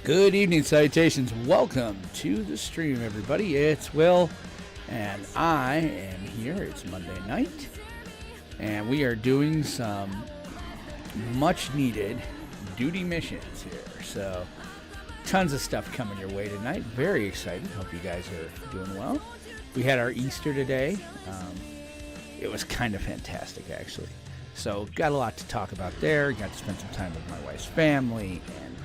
Good evening, salutations. Welcome to the stream, everybody. It's Will, and I am here. It's Monday night, and we are doing some much-needed duty missions here. So, tons of stuff coming your way tonight. Very excited. Hope you guys are doing well. We had our Easter today. It was kind of fantastic, actually. So, got a lot to talk about there. Got to spend some time with my wife's family, and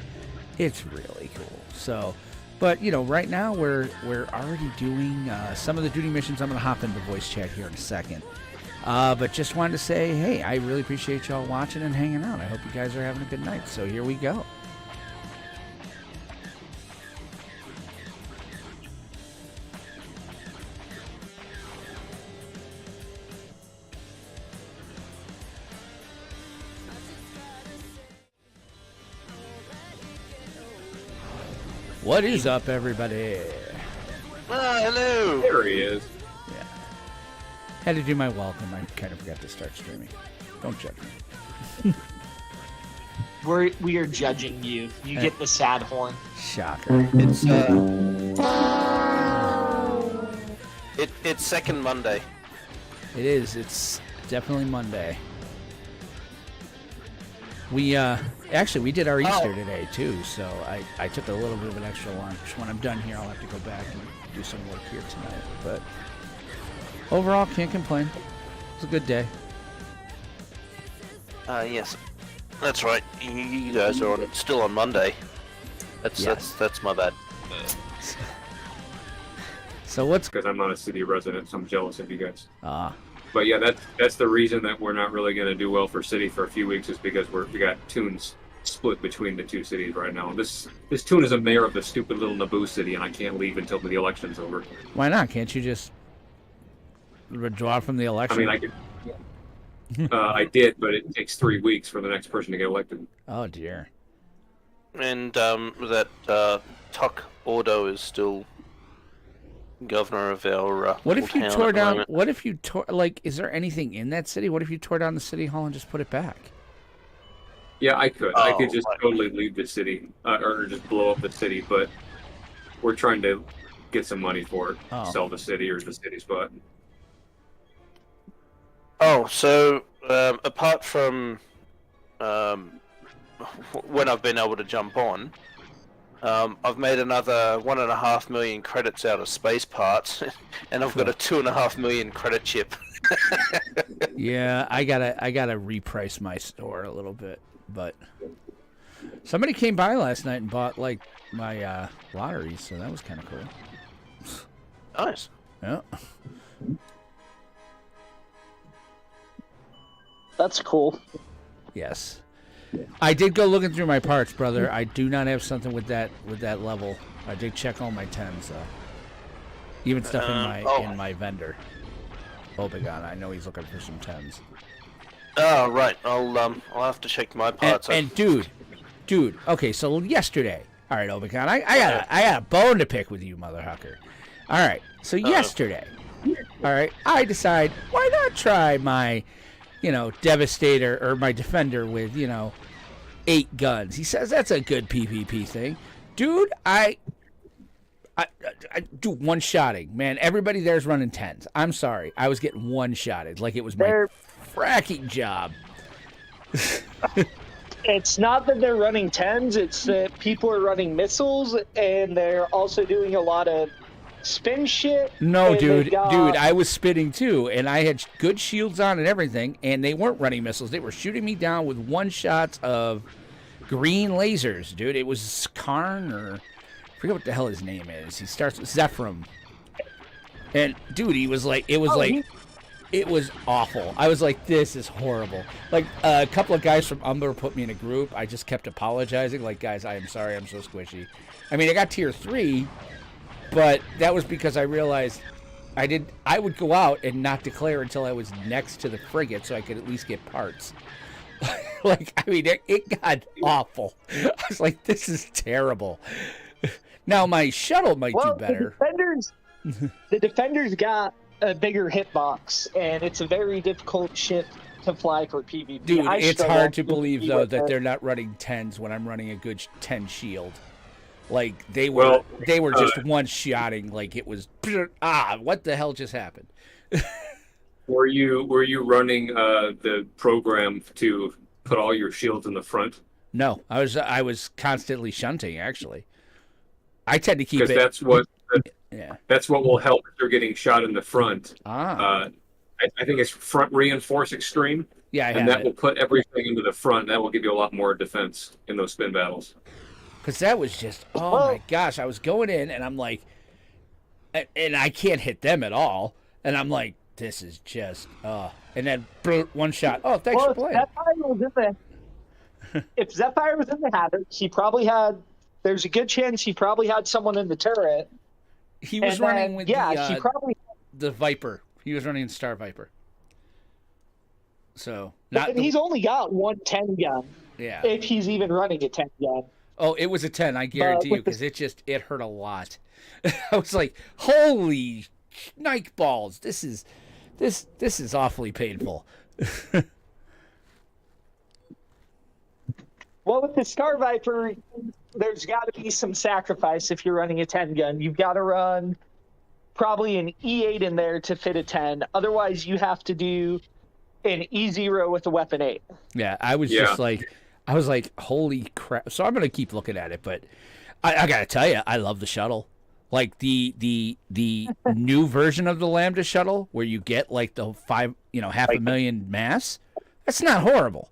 it's really cool. So, but you know, right now we're already doing some of the duty missions. I'm going to hop into voice chat here in a second. But just wanted to say, hey, I really appreciate y'all watching and hanging out. I hope you guys are having a good night. So here we go. What is up, everybody? Hello. There he is. Yeah. Had to do my welcome. I kind of forgot to start streaming. Don't judge me. We are judging you. You get the sad horn. Shocker. It's second Monday. It is. It's definitely Monday. We actually we did our Easter today too, so I took a little bit of an extra lunch. When I'm done here, I'll have to go back and do some work here tonight. But overall, can't complain. It's a good day. Yes, that's right. You guys are still on Monday. That's my bad. So what's? Because I'm not a city resident, so I'm jealous of you guys. But yeah, that's the reason that we're not really going to do well for city for a few weeks is because we got tunes split between the two cities right now. This tune is a mayor of the stupid little Naboo city, and I can't leave until the election's over. Why not? Can't you just withdraw from the election? I mean, I could. I did, but it takes 3 weeks for the next person to get elected. Oh dear. And that Tuck Ordo is still governor of our what if you town tore at the down? moment. What if you tore? Like, is there anything in that city? What if you tore down the city hall and just put it back? Yeah, I could. I could just right. totally leave the city, or just blow up the city, but we're trying to get some money for it. Sell the city or the city spot. Oh, so apart from when I've been able to jump on, I've made another 1.5 million credits out of space parts, and I've got a 2.5 million credit chip. Yeah, I gotta reprice my store a little bit, but somebody came by last night and bought like my lotteries, so that was kind of cool. Nice. Yeah. That's cool. Yes. I did go looking through my parts, brother. I do not have something with that level. I did check all my 10s, though. Even stuff in my vendor. Obegon, I know he's looking for some 10s. Oh right, I'll have to check my parts. And dude, okay, so yesterday, all right, Obegon, I got a bone to pick with you, motherfucker. All right, so yesterday, all right, I decide why not try my, Devastator or my Defender with 8 guns. He says that's a good PvP thing, dude. I do one-shotting, man. Everybody there's running 10s. I'm sorry, I was getting one-shotted like it was my fracking job. It's not that they're running 10s, it's that people are running missiles, and they're also doing a lot of spin shit. No, dude, I was spinning too, and I had good shields on and everything, and they weren't running missiles. They were shooting me down with one-shots of green lasers, dude. It was Karn, or I forget what the hell his name is. He starts with Zephram. And, dude, it was awful. I was like, this is horrible. Like, a couple of guys from Umber put me in a group. I just kept apologizing. Like, guys, I am sorry. I'm so squishy. I mean, I got tier 3, but that was because I realized I would go out and not declare until I was next to the frigate so I could at least get parts. Like, I mean, it got awful. I was like, this is terrible. Now, my shuttle might do better. The Defenders got a bigger hitbox, and it's a very difficult ship to fly for PvP. Dude, it's hard to believe, though, that they're not running 10s when I'm running a good 10 shield. Like they were Well, just one-shotting. Like it was what the hell just happened? were you running the program to put all your shields in the front? No, I was constantly shunting. Actually, I tend to keep it. Because Yeah. that's what will help if you're getting shot in the front. Ah. I think it's front reinforce extreme. Yeah, and that will put everything into the front. That will give you a lot more defense in those spin battles. Because that was just, my gosh, I was going in and I'm like, and I can't hit them at all. And I'm like, this is just, and then one shot. Oh, thanks for playing. If Zephyr was in the Havoc, there's a good chance he probably had someone in the turret. He was running with the Viper. He was running Star Viper. So he's only got 1 10 gun. Yeah. If he's even running a 10 gun. Oh, it was a 10, I guarantee you, because it hurt a lot. I was like, holy Nike balls, this is awfully painful. Well, with the Star Viper, there's got to be some sacrifice if you're running a 10 gun. You've got to run probably an E8 in there to fit a 10. Otherwise, you have to do an E0 with a weapon 8. Yeah, I was like, holy crap. So I'm going to keep looking at it, but I got to tell you, I love the shuttle. Like the new version of the Lambda shuttle where you get like the 500,000 mass. That's not horrible.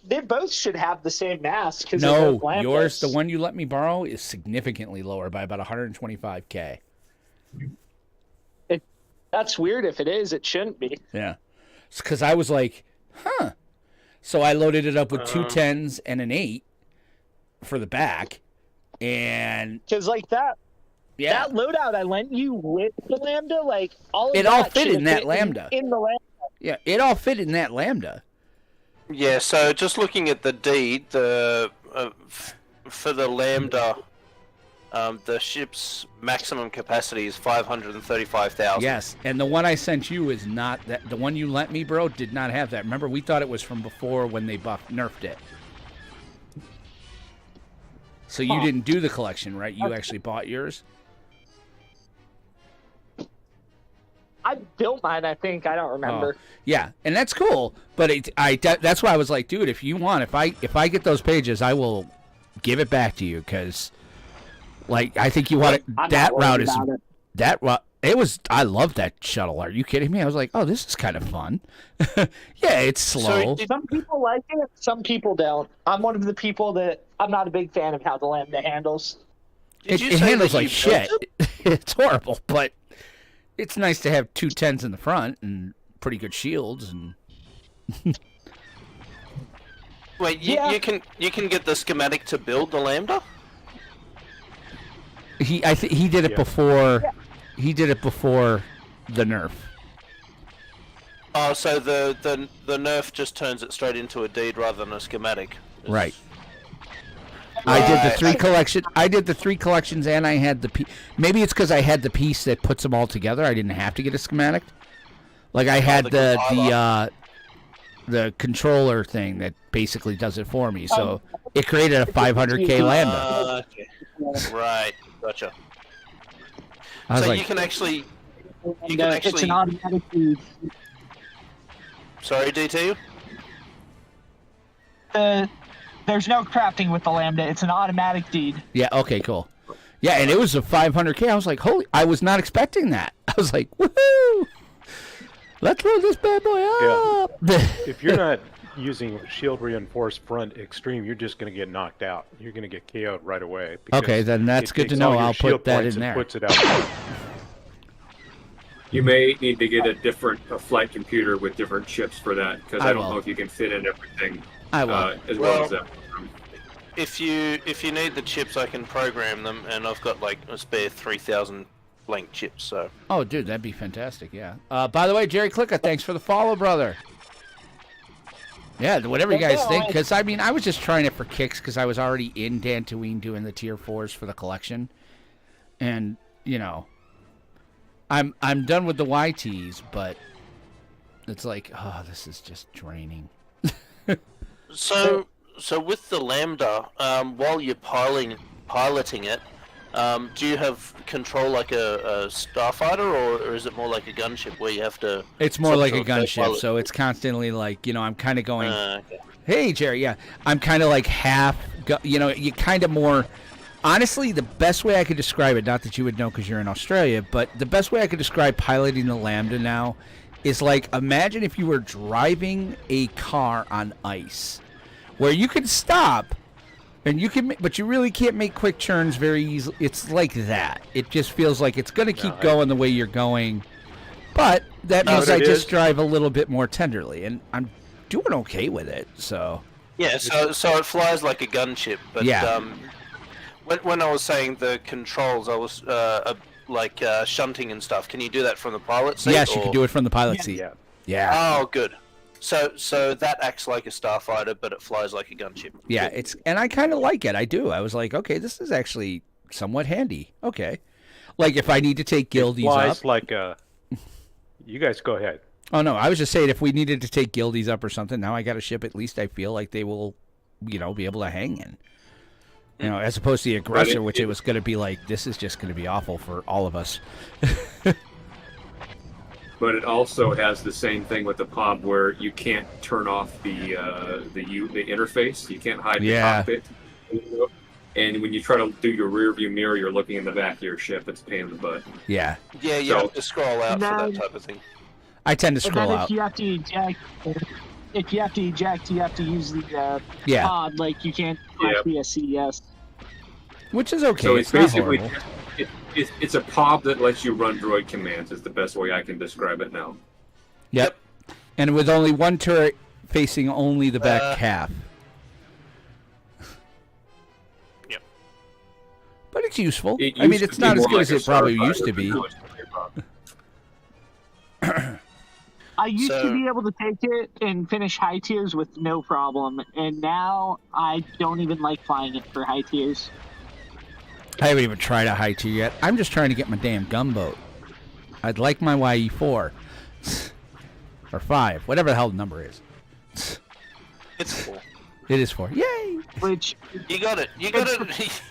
They both should have the same mass. No, yours, the one you let me borrow, is significantly lower by about 125K. That's weird. If it is, it shouldn't be. Yeah. Because I was like, huh. So I loaded it up with 2 10s and an 8 for the back. And because like that loadout I lent you with the Lambda, like all fit in that Lambda. In the Lambda. Yeah, it all fit in that Lambda. Yeah, so just looking at the deed, for the Lambda, the ship's maximum capacity is 535,000. Yes, and the one I sent you is not that. The one you lent me, bro, did not have that. Remember, we thought it was from before when they nerfed it. So you didn't do the collection, right? You actually bought yours? I built mine, I think. I don't remember. Yeah, and that's cool. But that's why I was like, dude, if you want, if I get those pages, I will give it back to you because, like, I think you want it. That route is that route. It was. I love that shuttle. Are you kidding me? I was like, oh, this is kind of fun. Yeah, it's slow. So, some people like it. Some people don't. I'm one of the people that I'm not a big fan of how the Lambda handles. It handles like shit. It's horrible, but it's nice to have 2 10s in the front and pretty good shields and. Wait, you can get the schematic to build the Lambda? He did it before. Yeah. He did it before the nerf. Oh, so the nerf just turns it straight into a deed rather than a schematic. Right. I did the 3 collection. I did the 3 collections, and I had the maybe it's because I had the piece that puts them all together. I didn't have to get a schematic. Like I had the controller thing that basically does it for me. So it created a 500K Lambda. Okay. Right. Gotcha. So you can actually. It's an automatic deed. Sorry, DT? There's no crafting with the Lambda. It's an automatic deed. Yeah, okay, cool. Yeah, and it was a 500K. I was like, I was not expecting that. I was like, woohoo! Let's load this bad boy up! Yeah. If you're not using shield reinforced front extreme, you're just going to get knocked out. You're going to get KO'd right away. Okay, then that's good to know. I'll put that in there. Puts it out. You may need to get a flight computer with different chips for that, because I don't know if you can fit in everything as well as that. If you need the chips, I can program them, and I've got like a spare 3,000 blank chips. So. Oh, dude, that'd be fantastic. Yeah. By the way, Jerry Clicker, thanks for the follow, brother. Yeah, whatever you guys think, because I mean, I was just trying it for kicks because I was already in Dantooine doing the tier 4s for the collection, and you know, I'm done with the YTs, but it's like, oh, this is just draining. So So with the Lambda, while you're piloting it, do you have control like a starfighter, or is it more like a gunship where you have to? It's more sort like a of gunship, co-pilot? so it's constantly like, I'm kind of going, Okay. hey, Jerry, yeah. I'm kind of like half, you kind of more. Honestly, the best way I could describe it, not that you would know because you're in Australia, but the best way I could describe piloting the Lambda now is like, imagine if you were driving a car on ice where you can stop and you can, but you really can't make quick turns very easily. It's like that. It just feels like it's going to keep going the way you're going, but that means I just drive a little bit more tenderly, and I'm doing okay with it, so. Yeah, so it flies like a gunship, but Yeah. When I was saying the controls, I was like shunting and stuff. Can you do that from the pilot seat? Yes, you can do it from the pilot seat. Yeah. Yeah. Oh, good. So that acts like a starfighter, but it flies like a gunship. Yeah, and I kind of like it. I do. I was like, okay, this is actually somewhat handy. Okay, like if I need to take guildies Flies up. like a. You guys go ahead. Oh no, I was just saying if we needed to take guildies up or something. Now I got a ship. At least I feel like they will, be able to hang in. As opposed to the aggressor, which it was going to be like, this is just going to be awful for all of us. But it also has the same thing with the POB where you can't turn off the interface. You can't hide the cockpit. And when you try to do your rear view mirror, you're looking in the back of your ship. It's a pain in the butt. Yeah. Yeah, you have to scroll out for that type of thing. I tend to scroll out. If you have to eject, you have to use the pod. Like you can't be a CDS. Which is okay. So it's not basically horrible. it's a POB that lets you run droid commands. Is the best way I can describe it now. Yep. And with only one turret facing only the back half. Yep. But it's useful. It I mean, used it's to be not as more good like as a it probably starfighter, used to but be. now it's a POB. I used to be able to take it and finish high tiers with no problem, and now I don't even like flying it for high tiers. I haven't even tried a high tier yet. I'm just trying to get my damn gunboat. I'd like my YE4. Or 5. Whatever the hell the number is. It's 4. It is 4. Yay! Which You got it. You got it.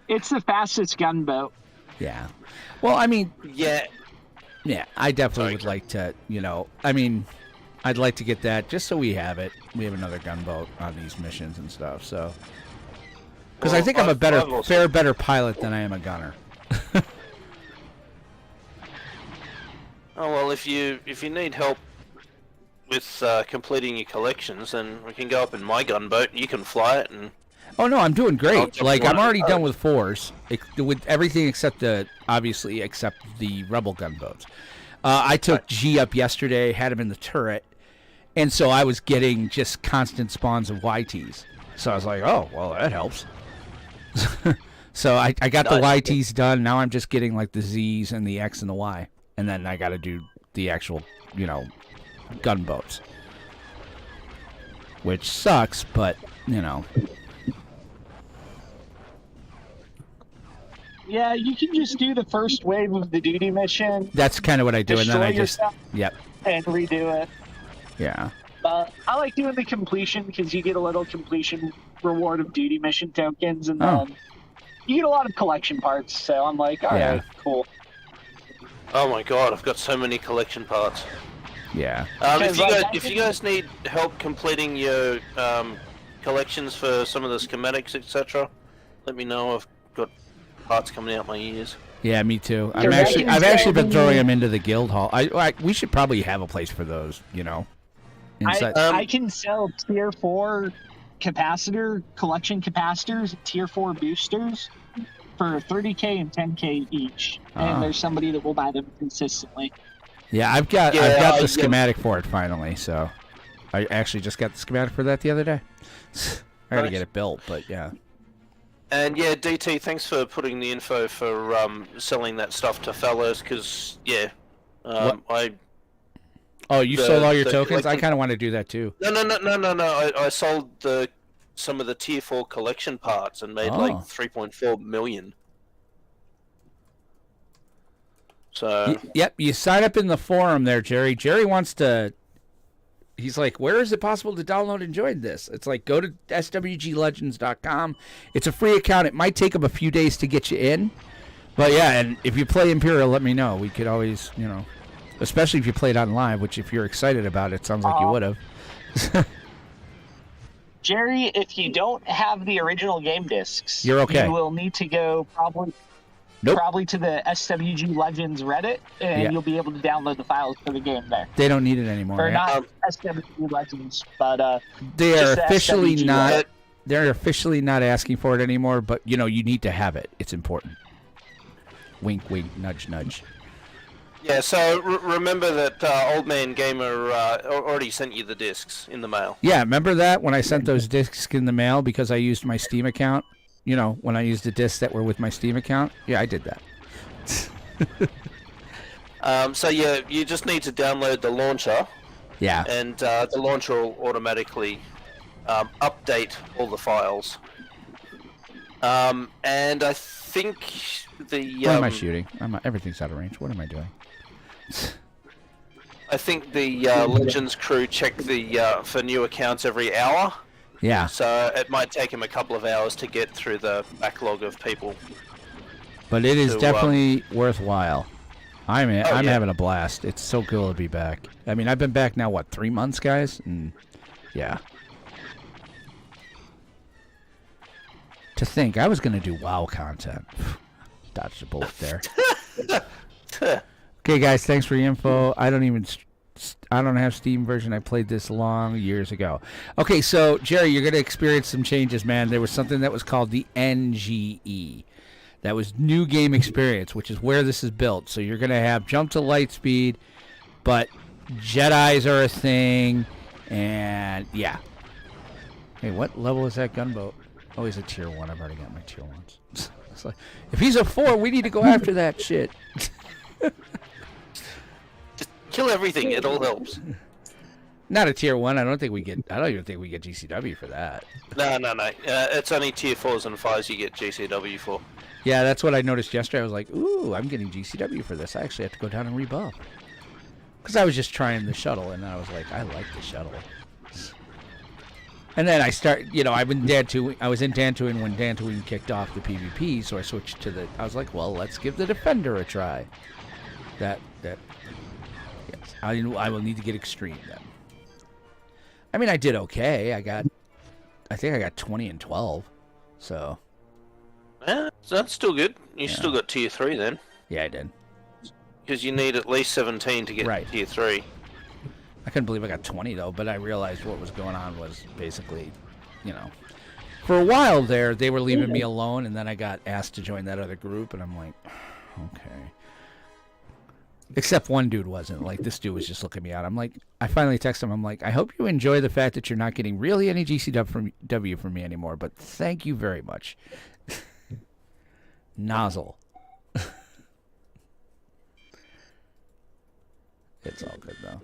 it's the fastest gunboat. Yeah. Well, I mean, Yeah. yeah, I definitely would like to, I'd like to get that just so we have it. We have another gunboat on these missions and stuff, so. Because I think I'm a better pilot than I am a gunner. Oh well, if you need help with completing your collections, then we can go up in my gunboat. You can fly it, and Oh no, I'm doing great. jump Like on I'm it. already done with 4s, with everything except the rebel gunboats. I took G up yesterday, had him in the turret, and so I was getting just constant spawns of YTs. So I was like, oh well, that helps. So I got the YTs done. Now I'm just getting like the Z's and the X and the Y, and then I got to do the actual, gunboats, which sucks, but Yeah, you can just do the first wave of the duty mission. That's kind of what I do, and then I just yourself and redo it. Yeah. I like doing the completion because you get a little completion reward of duty mission tokens, and then you get a lot of collection parts. So I'm like, all right, cool. oh my god, I've got so many collection parts. Yeah. If you guys need help completing your collections for some of the schematics, etc., let me know. I've got parts coming out my ears. Yeah, me too. I've I've actually been throwing them into the guild hall. We should probably have a place for those, Inside. I can sell tier 4 collection capacitors, tier 4 boosters for 30k and 10k each, and there's somebody that will buy them consistently. Yeah, I've got the schematic for it finally. So I actually just got the schematic for that the other day. I gotta get it built, but yeah. And yeah, DT, thanks for putting the info for selling that stuff to fellows, because Oh, you sold all your the tokens? I collection- kind of want to do that too. No. I sold some of the tier 4 collection parts and made like 3.4 million. So Yep, you sign up in the forum there, Jerry. Jerry wants to. He's like, where is it possible to download and join this? It's like, go to swglegends.com. It's a free account. It might take them a few days to get you in. But yeah, and if you play Imperial, let me know. We could always, especially if you played on live, which if you're excited about it, sounds like you would have. Jerry, if you don't have the original game discs, you're okay. You will need to go probably to the SWG Legends Reddit, and you'll be able to download the files for the game there. They don't need it anymore. Or not SWG Legends, but they are officially SWG not. Reddit. They're officially not asking for it anymore. But you need to have it. It's important. Wink, wink, nudge, nudge. Yeah, so remember that Old Man Gamer already sent you the discs in the mail. Yeah, remember that when I sent those discs in the mail because I used my Steam account? When I used the discs that were with my Steam account? Yeah, I did that. So you just need to download the launcher. Yeah. And the launcher will automatically update all the files. And I think the... What am I shooting? Everything's out of range. What am I doing? I think the Legends crew check for new accounts every hour. Yeah. So it might take them a couple of hours to get through the backlog of people. But it is definitely worthwhile. I'm having a blast. It's so cool to be back. I mean, I've been back now, 3 months, guys? And yeah. To think, I was going to do WoW content. Dodged a bullet there. Okay, guys, thanks for the info. I don't have Steam version. I played this years ago. Okay, so, Jerry, you're going to experience some changes, man. There was something that was called the NGE. That was New Game Experience, which is where this is built. So you're going to have jump to light speed, but Jedis are a thing, and yeah. Hey, what level is that gunboat? Oh, he's a tier 1. I've already got my tier 1s. It's like, if he's a 4, we need to go after that shit. Just kill everything. It all helps. Not a tier 1. I don't even think we get GCW for that. No. It's only tier 4s and 5s you get GCW for. Yeah, that's what I noticed yesterday. I was like, ooh, I'm getting GCW for this. I actually have to go down and rebuff. Because I was just trying the shuttle, and I was like, I like the shuttle. And then I was in Dantooine when Dantooine kicked off the PvP, so I switched to I was like, well, let's give the Defender a try. Yes, I will need to get Extreme then. I mean, I did okay. I think I got 20 and 12, so. Yeah, that's still good. You still got tier 3 then. Yeah, I did. Because you need at least 17 to get tier 3. I couldn't believe I got 20, though, but I realized what was going on was basically, for a while there, they were leaving me alone, and then I got asked to join that other group, and I'm like, okay. Except one dude wasn't. Like, this dude was just looking me out. I'm like, I finally texted him, I'm like, I hope you enjoy the fact that you're not getting really any GCW from me anymore, but thank you very much. Nozzle. It's all good, though.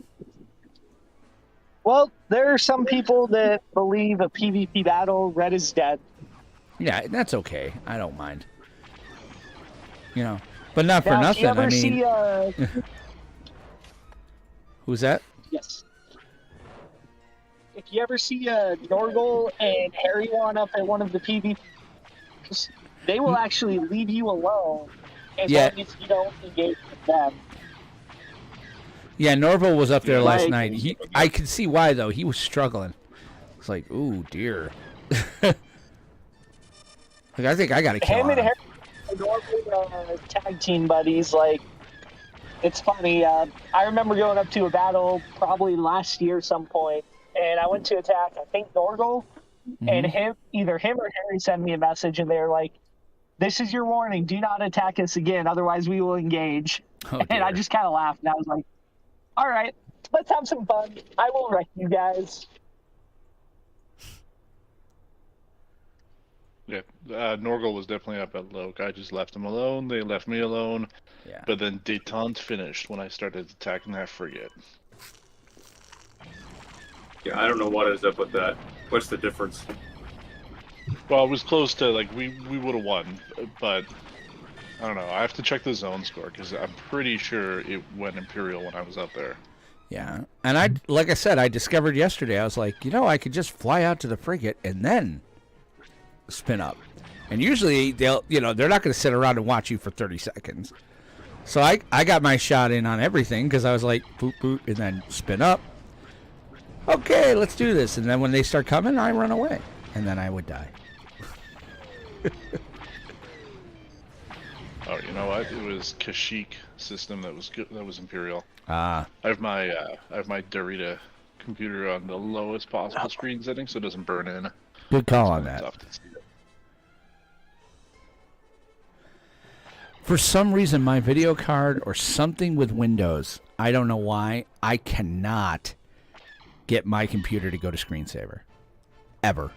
Well, there are some people that believe a PvP battle, red is dead. Yeah, that's okay. I don't mind. But not for nothing. I mean, who's that? Yes. If you ever see Norgal and Harrywan up at one of the PvPs, they will actually leave you alone as long as you don't engage with them. Yeah, Norval was up there last night. I could see why, though. He was struggling. It's like, ooh, dear. I think I got to kill him. Him and Norval tag team buddies. It's funny. I remember going up to a battle probably last year some point, and I went to attack, I think, Norgal, and either him or Harry sent me a message, and they were like, this is your warning. Do not attack us again, otherwise we will engage. Oh, and I just kind of laughed, and I was like, all right, let's have some fun. I will wreck you guys. Yeah, Norgal was definitely up at Loke. I just left him alone. They left me alone. Yeah. But then Detente finished when I started attacking that frigate. Yeah, I don't know what is up with that. What's the difference? Well, it was close to, we would have won, but I don't know. I have to check the zone score because I'm pretty sure it went Imperial when I was up there. Yeah, and like I said, I discovered yesterday. I was like, I could just fly out to the frigate and then spin up. And usually they're not going to sit around and watch you for 30 seconds. So I got my shot in on everything because I was like, boop boop, and then spin up. Okay, let's do this. And then when they start coming, I run away, and then I would die. Oh, you know what? It was Kashyyyk system that was good. That was Imperial. Ah. I have my Dorita computer on the lowest possible screen setting, so it doesn't burn in. Good call on that. Tough to see it. For some reason, my video card or something with Windows, I don't know why, I cannot get my computer to go to screensaver. Ever.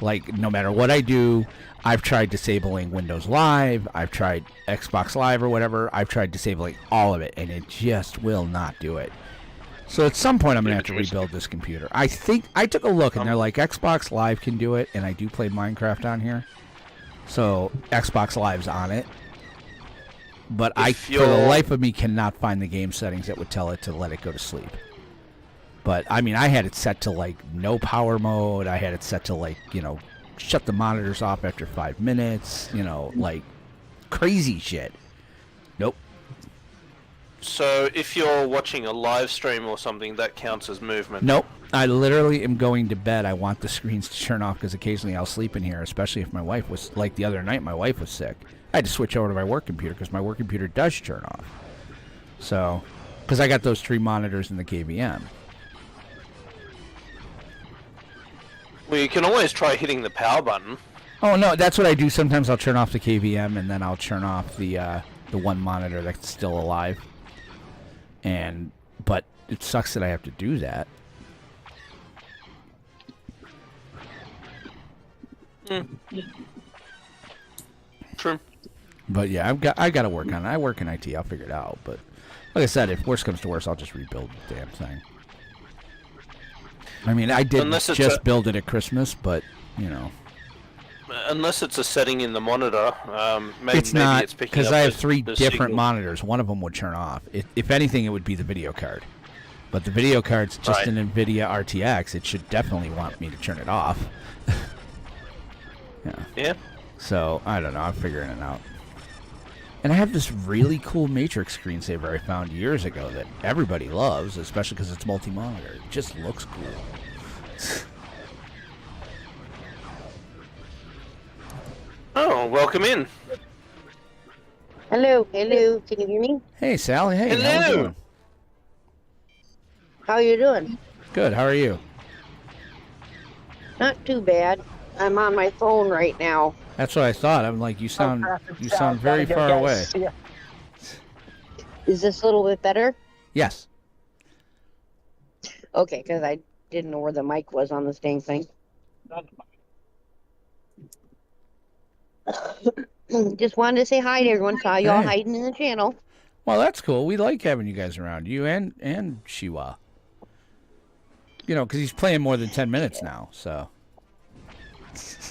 Like, no matter what I do, I've tried disabling Windows Live, I've tried Xbox Live or whatever, I've tried disabling all of it, and it just will not do it. So at some point, I'm going to have to rebuild this computer. I think, I took a look, and they're like, Xbox Live can do it, and I do play Minecraft on here. So, Xbox Live's on it. But for the life of me, cannot find the game settings that would tell it to let it go to sleep. But, I mean, I had it set to, like, no power mode. I had it set to, like, shut the monitors off after 5 minutes. Like, crazy shit. Nope. So, if you're watching a live stream or something, that counts as movement? Nope. I literally am going to bed. I want the screens to turn off because occasionally I'll sleep in here, especially if my wife was, like the other night, my wife was sick. I had to switch over to my work computer because my work computer does turn off. So, because I got those 3 monitors in the KVM. Well, you can always try hitting the power button. Oh, no, that's what I do. Sometimes I'll turn off the KVM and then I'll turn off the one monitor that's still alive. But it sucks that I have to do that. True. But yeah, I got to work on it. I work in IT. I'll figure it out. But like I said, if worse comes to worse, I'll just rebuild the damn thing. I mean, I did just build it at Christmas, but Unless it's a setting in the monitor, maybe it's not, it's picking because up I have the 3 different signal. monitors. One of them would turn off. If anything, it would be the video card. But the video card's just an NVIDIA RTX. It should definitely want me to turn it off. Yeah. So, I don't know. I'm figuring it out. And I have this really cool Matrix screensaver I found years ago that everybody loves, especially because it's multi-monitor. It just looks cool. Oh, welcome in. Hello, hello. Can you hear me? Hey, Sally. Hey, Hello. how you doing? How you doing? Good. How are you? Not too bad. I'm on my phone right now. That's what I thought. I'm like, you sound very far away. Yeah. Is this a little bit better? Yes. Okay, because I didn't know where the mic was on this dang thing. Just wanted to say hi to everyone. Saw y'all hiding in the channel. Well, that's cool. We like having you guys around. You and Shiwa. Because he's playing more than 10 minutes now, so.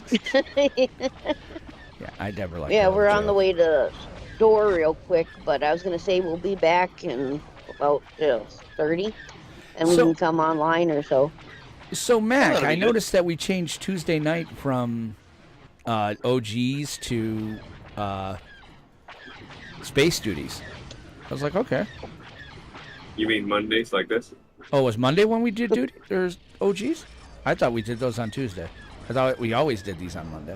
Yeah, I never like. Yeah, we're on the way to the store real quick, but I was going to say we'll be back in about 30, and we can come online or so. So, Mac, I noticed that we changed Tuesday night from OGs to space duties. I was like, okay. You mean Mondays like this? Oh, was Monday when we did duty? There's OGs? I thought we did those on Tuesday. I thought we always did these on Monday.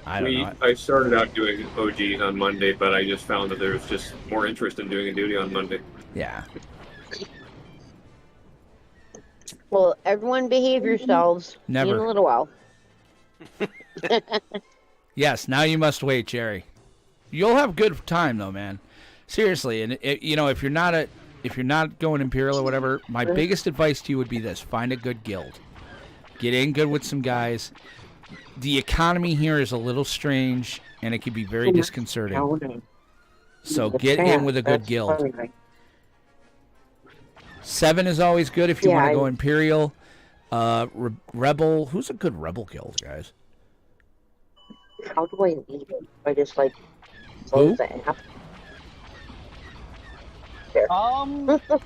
I don't know. I started out doing OGs on Monday, but I just found that there was just more interest in doing a duty on Monday. Yeah. Well, everyone behave yourselves. Never. See you in a little while. Yes, now you must wait, Jerry. You'll have good time though, man. Seriously, and if you're not going Imperial or whatever, my biggest advice to you would be this: find a good guild. Get in good with some guys. The economy here is a little strange, and it can be very disconcerting. So get in with a good guild. 7 is always good if you want to go Imperial. Rebel. Who's a good Rebel guild, guys? How do I leave it? I just Who? close the app.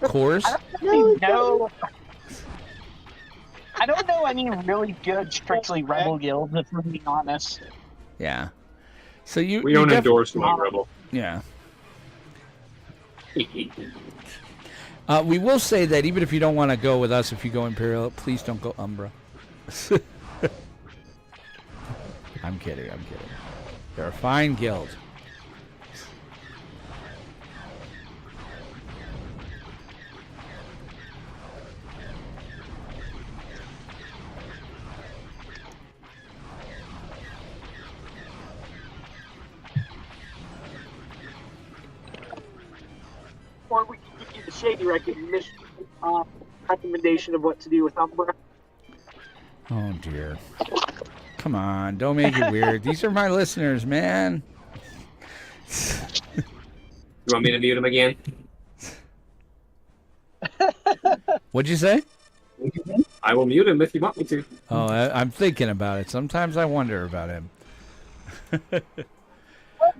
Course? No. I don't know any really good strictly rebel guilds, if I'm being honest. Yeah. So you We you don't def- endorse one rebel. Yeah. We will say that even if you don't want to go with us, if you go Imperial, please don't go Umbra. I'm kidding. They're a fine guild. Or we can give you the shady recommendation of what to do with Umbra. Oh dear. Come on, don't make it weird. These are my listeners, man. You want me to mute him again? What'd you say? I will mute him if you want me to. Oh, I'm thinking about it. Sometimes I wonder about him.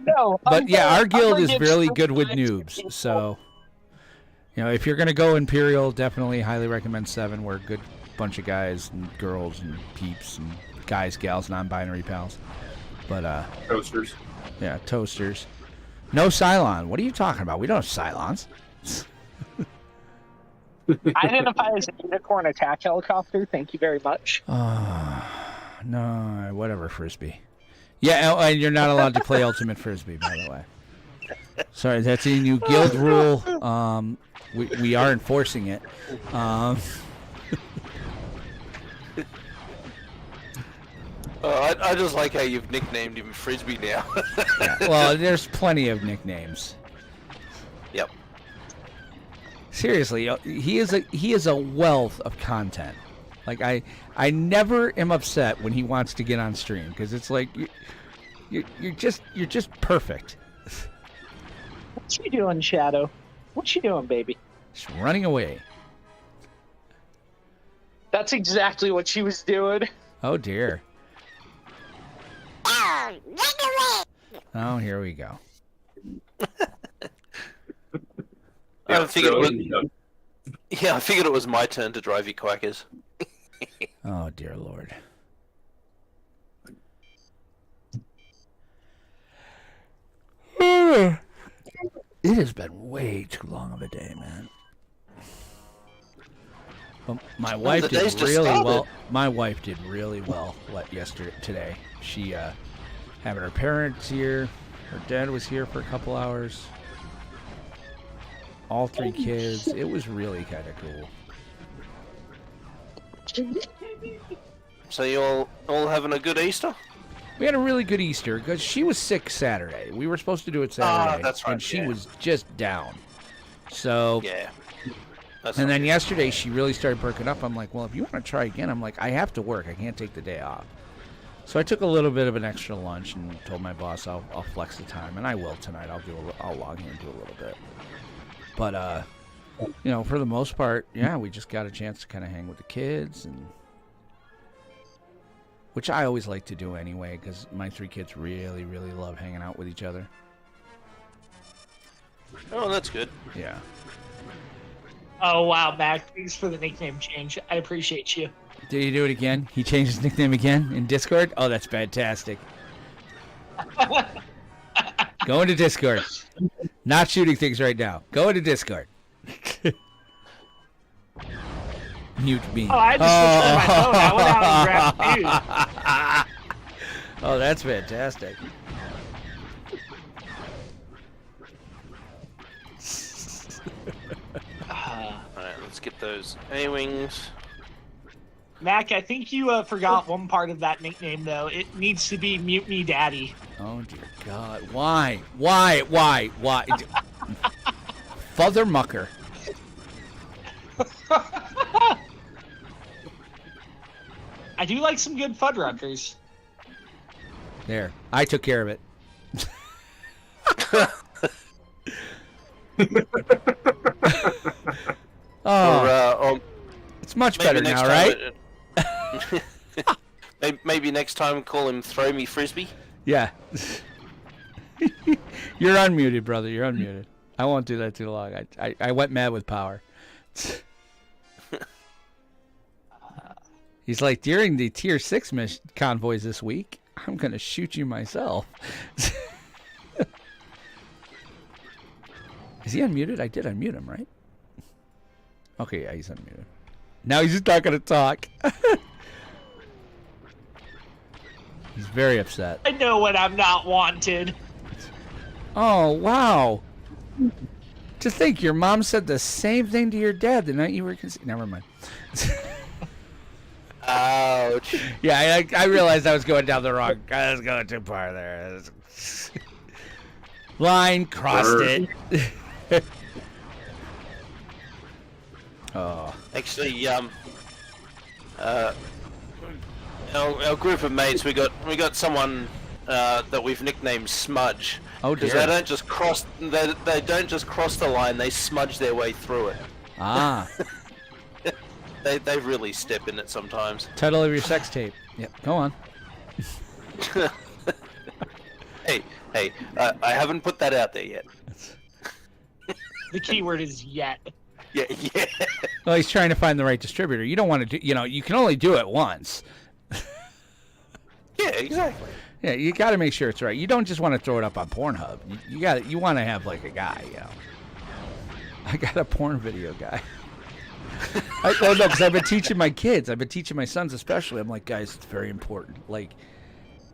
No, But yeah, our guild Umbra is gives really free good with time to noobs. people. So, you know, if you're gonna go Imperial, definitely highly recommend 7. We're a good bunch of guys and girls and peeps and guys, gals, non-binary pals. But Toasters. yeah, toasters. No Cylon. What are you talking about? We don't have Cylons. Identify as a unicorn attack helicopter. Thank you very much. No, whatever, Frisbee. Yeah, and you're not allowed to play Ultimate Frisbee, by the way. Sorry, that's a new guild rule. We are enforcing it. I just like how you've nicknamed him Frisbee now. Yeah, well, there's plenty of nicknames. Yep. Seriously, he is a wealth of content. Like I never am upset when he wants to get on stream because it's like you're just perfect. What you doing, Shadow? What you doing, baby? Just running away. That's exactly what she was doing. Oh dear. Oh, here we go. I figured it was my turn to drive you quackers. Oh dear Lord. It has been way too long of a day, man. Well, my wife the did day's just really started. well. My wife did really well today. She having her parents here. Her dad was here for a couple hours. All 3 kids. It was really kind of cool. So you all having a good Easter? We had a really good Easter because she was sick Saturday. We were supposed to do it Saturday, that's right, and she yeah. was just down. So, Yeah. and then yesterday she really started perking up. I'm like, well, if you want to try again, I'm like, I have to work. I can't take the day off. So I took a little bit of an extra lunch and told my boss I'll flex the time, and I will tonight. I'll log in and do a little bit. But you know, for the most part, yeah, we just got a chance to kind of hang with the kids, and which I always like to do anyway, because my 3 kids really, really love hanging out with each other. Oh, that's good. Yeah. Oh wow, Mac! Thanks for the nickname change. I appreciate you. Did he do it again? He changed his nickname again in Discord? Oh, that's fantastic. Go into Discord. Not shooting things right now. Go into Discord. Mute me. Oh, I just looked at my phone. I went out and grabbed food. Oh, that's fantastic. Alright, let's get those A-Wings. Mac, I think you forgot one part of that nickname though. It needs to be Mute Me Daddy. Oh, dear God. Why? Father Mucker. I do like some good Fuddruckers. There. I took care of it. Oh, it's much better now, right? Maybe next time call him Throw Me Frisbee. Yeah. You're unmuted, brother. You're unmuted. I won't do that too long. I went mad with power. He's like, during the tier 6 convoys this week, I'm going to shoot you myself. Is he unmuted? I did unmute him, right? Okay, yeah, he's unmuted. Now he's just not going to talk. He's very upset. I know when I'm not wanted. Oh, wow. To think your mom said the same thing to your dad the night you were conceived. Never mind. Ouch. Yeah, I realized I was going down the wrong. I was going too far there. Line, crossed it. Oh. Actually, our group of mates, we got someone that we've nicknamed Smudge. Oh dear. Because they don't just cross. They don't just cross the line. They smudge their way through it. Ah. They really step in it sometimes. Title of your sex tape. Yep. Go on. Hey, I haven't put that out there yet. The keyword is yet. Yeah. Well, he's trying to find the right distributor. You don't want to do. You can only do it once. Yeah, exactly. Yeah, you got to make sure it's right. You don't just want to throw it up on Pornhub. You want to have like a guy. I got a porn video guy. No, because I've been teaching my kids. I've been teaching my sons especially. I'm like, guys, it's very important. Like,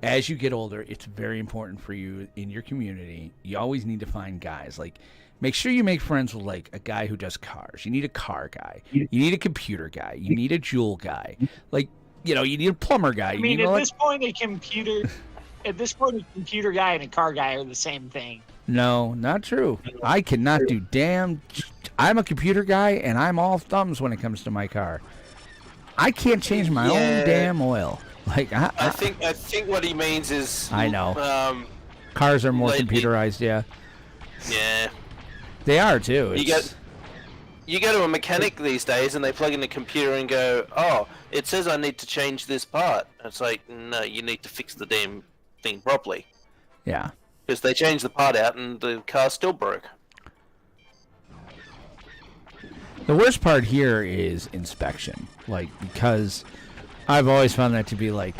as you get older, it's very important for you in your community. You always need to find guys. Like, make sure you make friends with like a guy who does cars. You need a car guy. You need a computer guy. You need a jewel guy. Like, you need a plumber guy. I mean, at this point, a computer guy and a car guy are the same thing. No, not true. I cannot do damn. I'm a computer guy, and I'm all thumbs when it comes to my car. I can't change my own damn oil. Like I think what he means is. I know. Cars are more computerized. Yeah. Yeah. They are too. You go to a mechanic these days, and they plug in the computer and go, "Oh, it says I need to change this part." And it's like, no, you need to fix the damn thing properly. Yeah. Because they changed the part out, and the car still broke. The worst part here is inspection, like, because I've always found that to be like,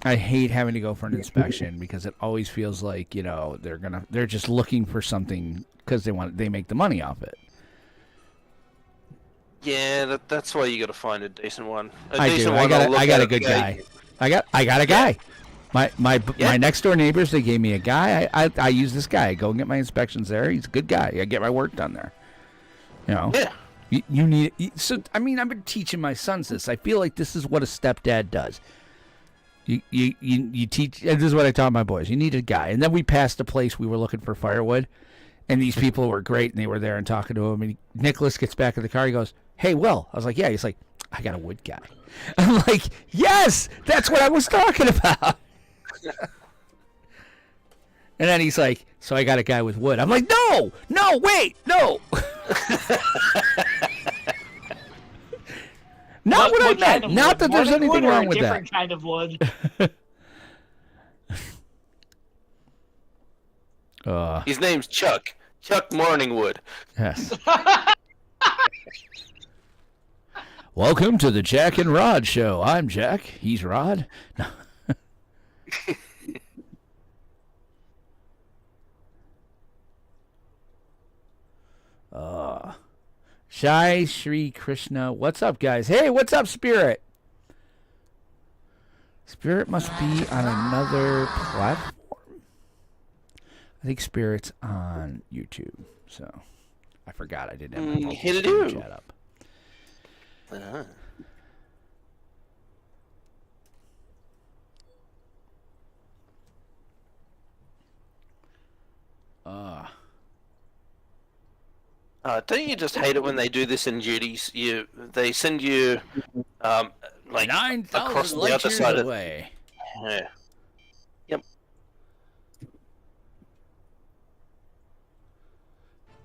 I hate having to go for an inspection because it always feels like, they're just looking for something because they make the money off it. Yeah, that's why you got to find a decent one. I got a good guy. I got a guy. My next door neighbors, they gave me a guy. I use this guy. I go and get my inspections there. He's a good guy. I get my work done there. Yeah. You need it. So I mean, I've been teaching my sons this. I feel like this is what a stepdad does. You teach. This is what I taught my boys. You need a guy. And then we passed a place we were looking for firewood, and these people were great, and they were there and talking to him. And Nicholas gets back in the car. He goes, "Hey, Will." I was like, "Yeah." He's like, "I got a wood guy." I'm like, "Yes, that's what I was talking about." And then he's like, "So I got a guy with wood." I'm like, "No, wait, no." Not what I meant. Not that there's anything wrong with that. Different kind of wood. His name's Chuck. Chuck Morningwood. Yes. Welcome to the Jack and Rod Show. I'm Jack. He's Rod. No. Jai Shri Krishna. What's up, guys? Hey, what's up, Spirit? Spirit must be on another platform. I think Spirit's on YouTube. So I forgot I didn't have my chat up. Don't you just hate it when they do this in duties? They send you like 9,000 across the light other years side away. Yeah. Yep.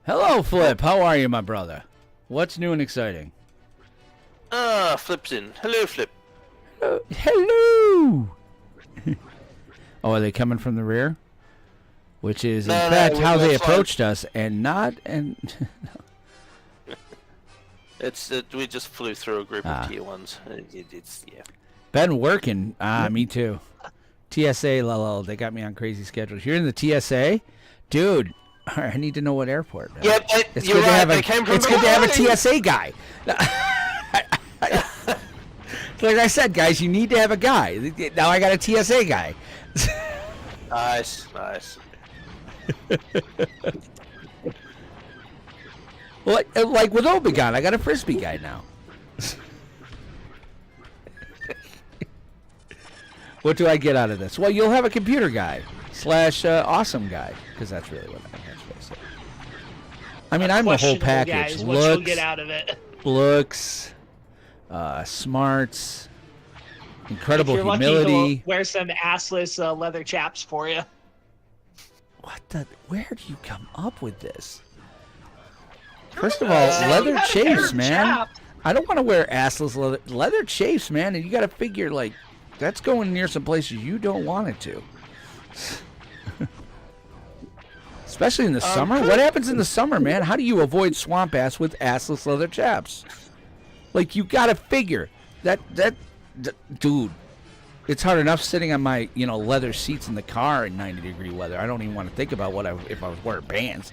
Hello, Flip. How are you, my brother? What's new and exciting? Flip's in. Hello, Flip. Hello. Oh, are they coming from the rear? Which is, in No, fact, how they we're flying. approached us, and not... and. We just flew through a group Ah. of tier 1s. It's yeah. Been working. Me too. TSA, lol, they got me on crazy schedules. You're in the TSA? Dude, I need to know what airport. Man. Yeah, It's you're good to right. have They came from it's good to have a behind. TSA guy. Like I said, guys, you need to have a guy. Now I got a TSA guy. Nice. Like with Obi-Wan, I got a Frisbee guy now. What do I get out of this? Well, you'll have a computer guy / awesome guy, because that's really what I'm supposed to say. I mean, I'm the whole Questionable, package. guys, what you'll Looks, get out of it. smarts, If incredible you're lucky, humility. he'll wear some assless leather chaps for you. What the? Where do you come up with this? First of all, Said leather you had a pair chafes, of man. chaps. I don't want to wear assless leather chafes, man. And you got to figure, like, that's going near some places you don't want it to. Especially in the summer. What happens in the summer, man? How do you avoid swamp ass with assless leather chaps? Like, you got to figure that, dude. It's hard enough sitting on my, leather seats in the car in 90-degree weather. I don't even want to think about if I was wearing pants.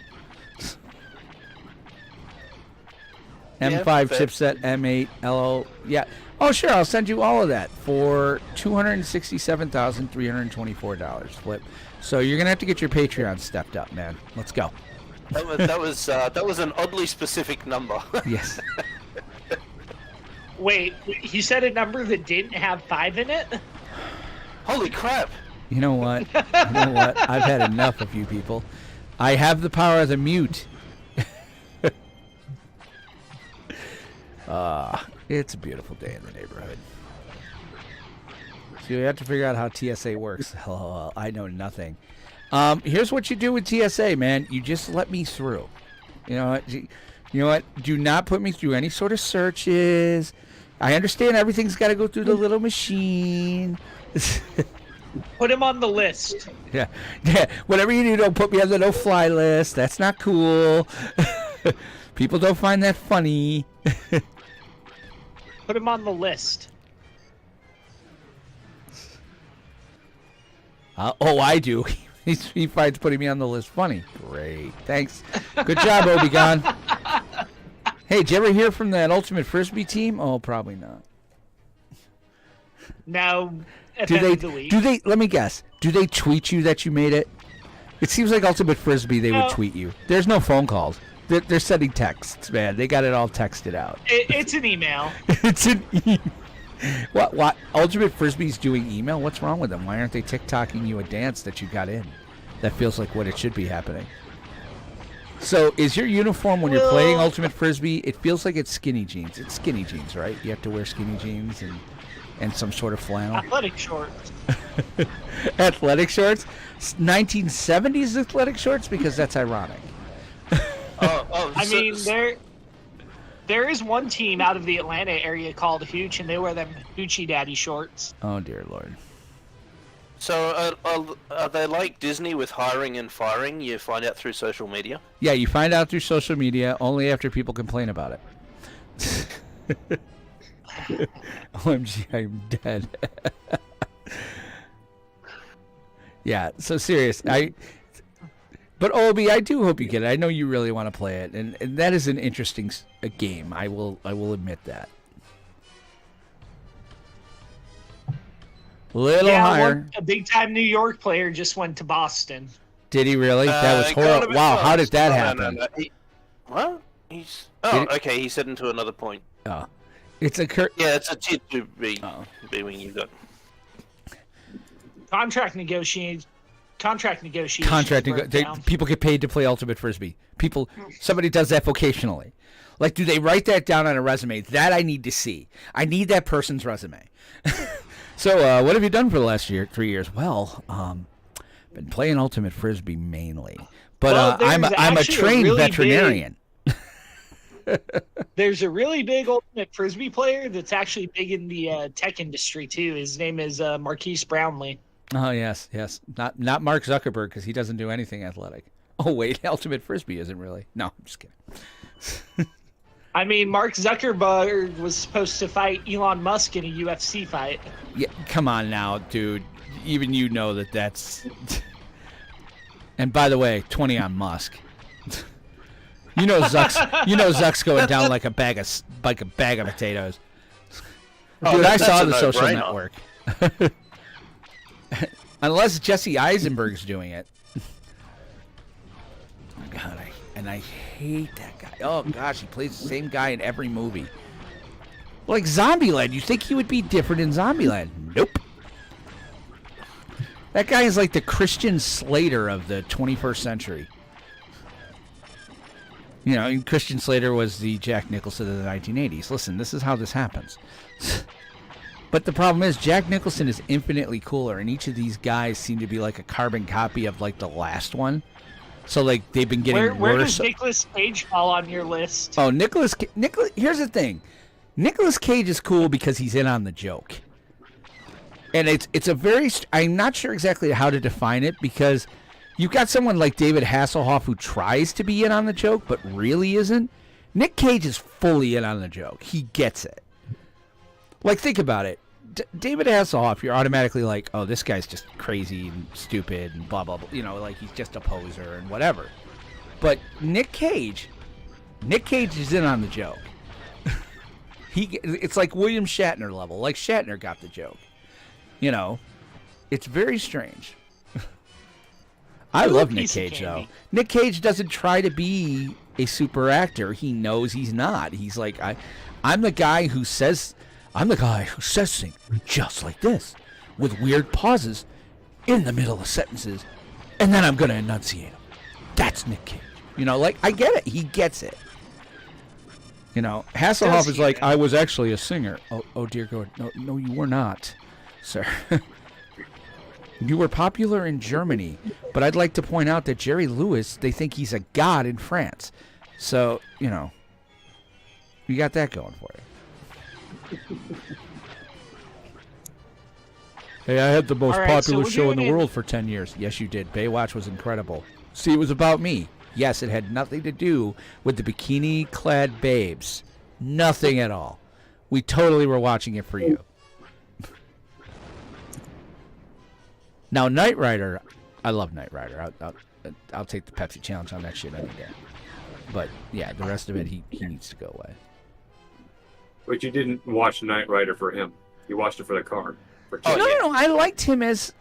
M5 fair. chipset, M8, LO. Yeah. Oh, sure. I'll send you all of that for $267,324 flip. So you're going to have to get your Patreon stepped up, man. Let's go. That was an oddly specific number. Yes. Wait, you said a number that didn't have 5 in it? Holy crap! You know what? I've had enough of you people. I have the power of the mute. It's a beautiful day in the neighborhood. So you have to figure out how TSA works. LOL, I know nothing. Here's what you do with TSA, man. You just let me through. You know what? Do not put me through any sort of searches. I understand everything's got to go through the little machine. Put him on the list. Yeah. Whatever you do, don't put me on the no-fly list. That's not cool. People don't find that funny. Put him on the list. I do. He finds putting me on the list funny. Great. Thanks. Good job, Obi-Wan. Hey, did you ever hear from that Ultimate Frisbee team? Oh, probably not. Now, Do effectively. they, let me guess, do they tweet you that you made it? It seems like Ultimate Frisbee, they would No. tweet you. There's no phone calls. They're sending texts, man. They got it all texted out. It's an email. It's an What? Ultimate Frisbee's doing email? What's wrong with them? Why aren't they TikToking you a dance that you got in? That feels like what it should be happening. So, is your uniform when you're playing Ultimate Frisbee, it feels like it's skinny jeans. It's skinny jeans, right? You have to wear skinny jeans and some sort of flannel. Athletic shorts. Athletic shorts? 1970s athletic shorts? Because that's ironic. I mean, there is one team out of the Atlanta area called Hooch, and they wear them Hoochie Daddy shorts. Oh, dear Lord. So are they like Disney with hiring and firing? You find out through social media. Yeah, you find out through social media only after people complain about it. OMG, I'm dead. Yeah, so serious. But Obi, I do hope you get it. I know you really want to play it, and that is an interesting game. I will admit that. Little higher. A big-time New York player just went to Boston. Did he really? That was He got a horrible. bit Wow, how close. did that No, happen? no. What? He's Did it- okay. He's heading to another point. Oh, it's a Yeah, it's a tier 2B. Oh. B wing you got. Contract negotiations. broke down. People get paid to play Ultimate Frisbee. Somebody does that vocationally. Like, do they write that down on a resume? That I need to see. I need that person's resume. So, what have you done for the last 3 years? Well, been playing Ultimate Frisbee mainly, but Well, I'm there's a actually a trained really veterinarian. There's a really big Ultimate Frisbee player that's actually big in the tech industry too. His name is Marquise Brownlee. Oh yes. Not Mark Zuckerberg because he doesn't do anything athletic. Oh wait, ultimate frisbee isn't really. No, I'm just kidding. I mean, Mark Zuckerberg was supposed to fight Elon Musk in a UFC fight. Yeah, come on now, dude. Even you know that's. And by the way, 20 on Musk. You know Zuck's going down like a bag of potatoes. Oh, Dude, I saw a the Social no-brainer. Network. Unless Jesse Eisenberg's doing it. God, I hate that guy. Oh gosh, he plays the same guy in every movie. Like Zombieland, you think he would be different in Zombieland? Nope. That guy is like the Christian Slater of the 21st century. You know, and Christian Slater was the Jack Nicholson of the 1980s. Listen, this is how this happens. But the problem is, Jack Nicholson is infinitely cooler, and each of these guys seem to be like a carbon copy of like the last one. So like they've been getting Where worse. does Nicolas Cage fall on your list? Oh, Nicolas. Here's the thing, Nicolas Cage is cool because he's in on the joke, and it's a very. I'm not sure exactly how to define it because you've got someone like David Hasselhoff who tries to be in on the joke but really isn't. Nick Cage is fully in on the joke. He gets it. Like, think about it. David Hasselhoff, you're automatically like, oh, this guy's just crazy and stupid and blah, blah, blah. You know, like he's just a poser and whatever. But Nick Cage is in on the joke. It's like William Shatner level. Like Shatner got the joke. You know, it's very strange. I love Nick Cage, though. Nick Cage doesn't try to be a super actor. He knows he's not. He's like, I'm the guy who says things just like this, with weird pauses in the middle of sentences, and then I'm going to enunciate them. That's Nick Cage. You know, like, I get it. He gets it. You know, Hasselhoff is like, I was actually a singer. Oh dear God. No, you were not, sir. You were popular in Germany, but I'd like to point out that Jerry Lewis, they think he's a god in France. So, you know, you got that going for you. Hey, I had the most popular show in the world for 10 years. Yes, you did. Baywatch was incredible. See, it was about me. Yes, it had nothing to do with the bikini-clad babes. Nothing at all. We totally were watching it for you. Now, Knight Rider, I love Knight Rider. I'll take the Pepsi challenge on that shit any day. But, yeah, the rest of it, he needs to go away. But you didn't watch Knight Rider for him. You watched it for the car. No. I liked him as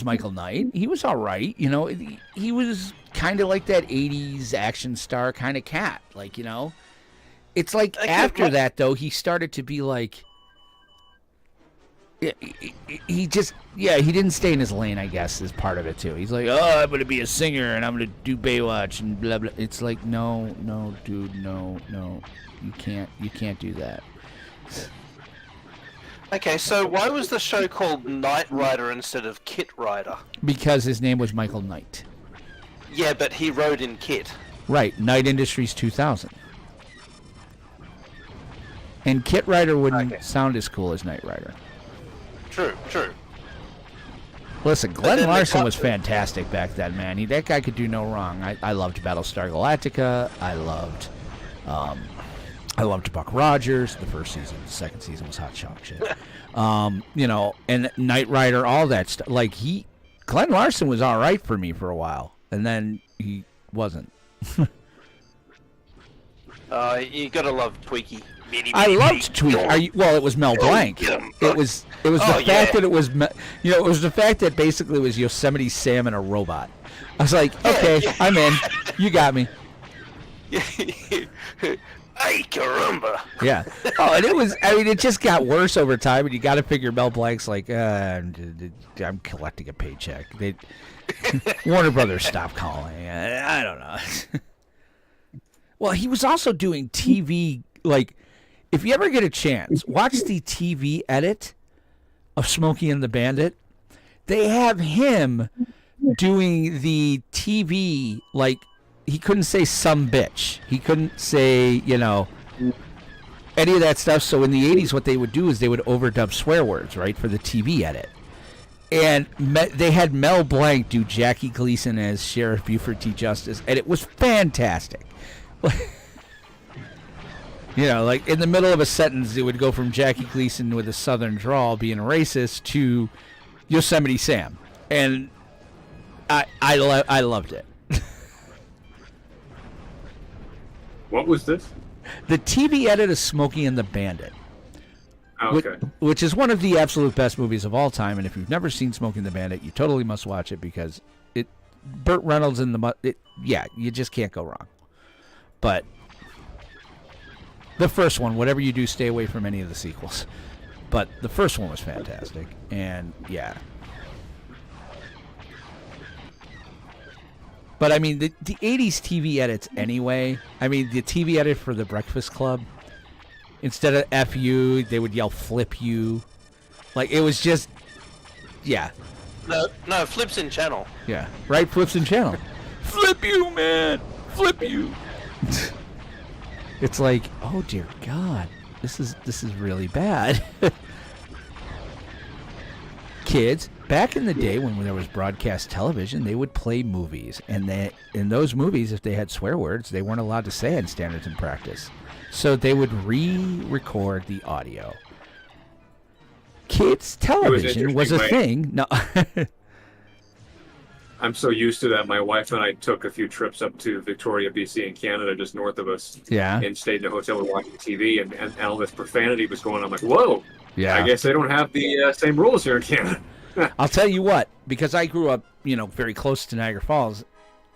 Michael Knight. He was all right. You know, he was kind of like that 80s action star kind of cat. Like, you know, it's like after that, though, he started to be like, he didn't stay in his lane, I guess, is part of it, too. He's like, oh, I'm going to be a singer and I'm going to do Baywatch and blah, blah. It's like, no, dude, no. You can't do that. Okay, so why was the show called Knight Rider instead of Kit Rider? Because his name was Michael Knight. Yeah, but he rode in Kit. Right, Knight Industries 2000. And Kit Rider wouldn't sound as cool as Knight Rider. True. Listen, Glenn Larson was fantastic back then, man. That guy could do no wrong. I loved Battlestar Galactica. I loved Buck Rogers. The first season, the second season was hot shot shit. You know, and Knight Rider, all that stuff. Like Glenn Larson was all right for me for a while, and then he wasn't. You gotta love Tweaky. I loved Tweaky. Well, it was Mel Blanc. It was the fact that it was, it was the fact that basically it was Yosemite Sam and a robot. I was like, okay, I'm in. You got me. Ay, caramba. Yeah. Oh, and it just got worse over time, and you got to figure Mel Blanc's like, I'm collecting a paycheck. Warner Brothers stopped calling. I don't know. Well, he was also doing TV, like, if you ever get a chance, watch the TV edit of Smokey and the Bandit. They have him doing the TV, like, he couldn't say some bitch. He couldn't say, any of that stuff. So in the 80s, what they would do is they would overdub swear words, right, for the TV edit. And they had Mel Blanc do Jackie Gleason as Sheriff Buford T. Justice, and it was fantastic. You know, like in the middle of a sentence, it would go from Jackie Gleason with a southern drawl being racist to Yosemite Sam, and I loved it. What was this? The TV edit of Smokey and the Bandit. Oh, okay. Which is one of the absolute best movies of all time, and if you've never seen Smokey and the Bandit, you totally must watch it because Burt Reynolds in yeah, you just can't go wrong. But the first one, whatever you do, stay away from any of the sequels. But the first one was fantastic, and yeah. But I mean, the 80s TV edits anyway. I mean, the TV edit for The Breakfast Club, instead of F you, they would yell flip you. Like, it was just, yeah. No, flips in channel. Yeah, right, flips in channel. Flip you, man! Flip you! It's like, oh dear God, this is really bad. Kids, back in the day when there was broadcast television, they would play movies, and in those movies, if they had swear words, they weren't allowed to say in standards and practice. So they would re-record the audio. Kids television was a thing. No. I'm so used to that. My wife and I took a few trips up to Victoria, BC in Canada, just north of us. Yeah. And stayed in a hotel and watching TV, and all this profanity was going on. I'm like, whoa. Yeah. I guess they don't have the same rules here in Canada. I'll tell you what, because I grew up, very close to Niagara Falls,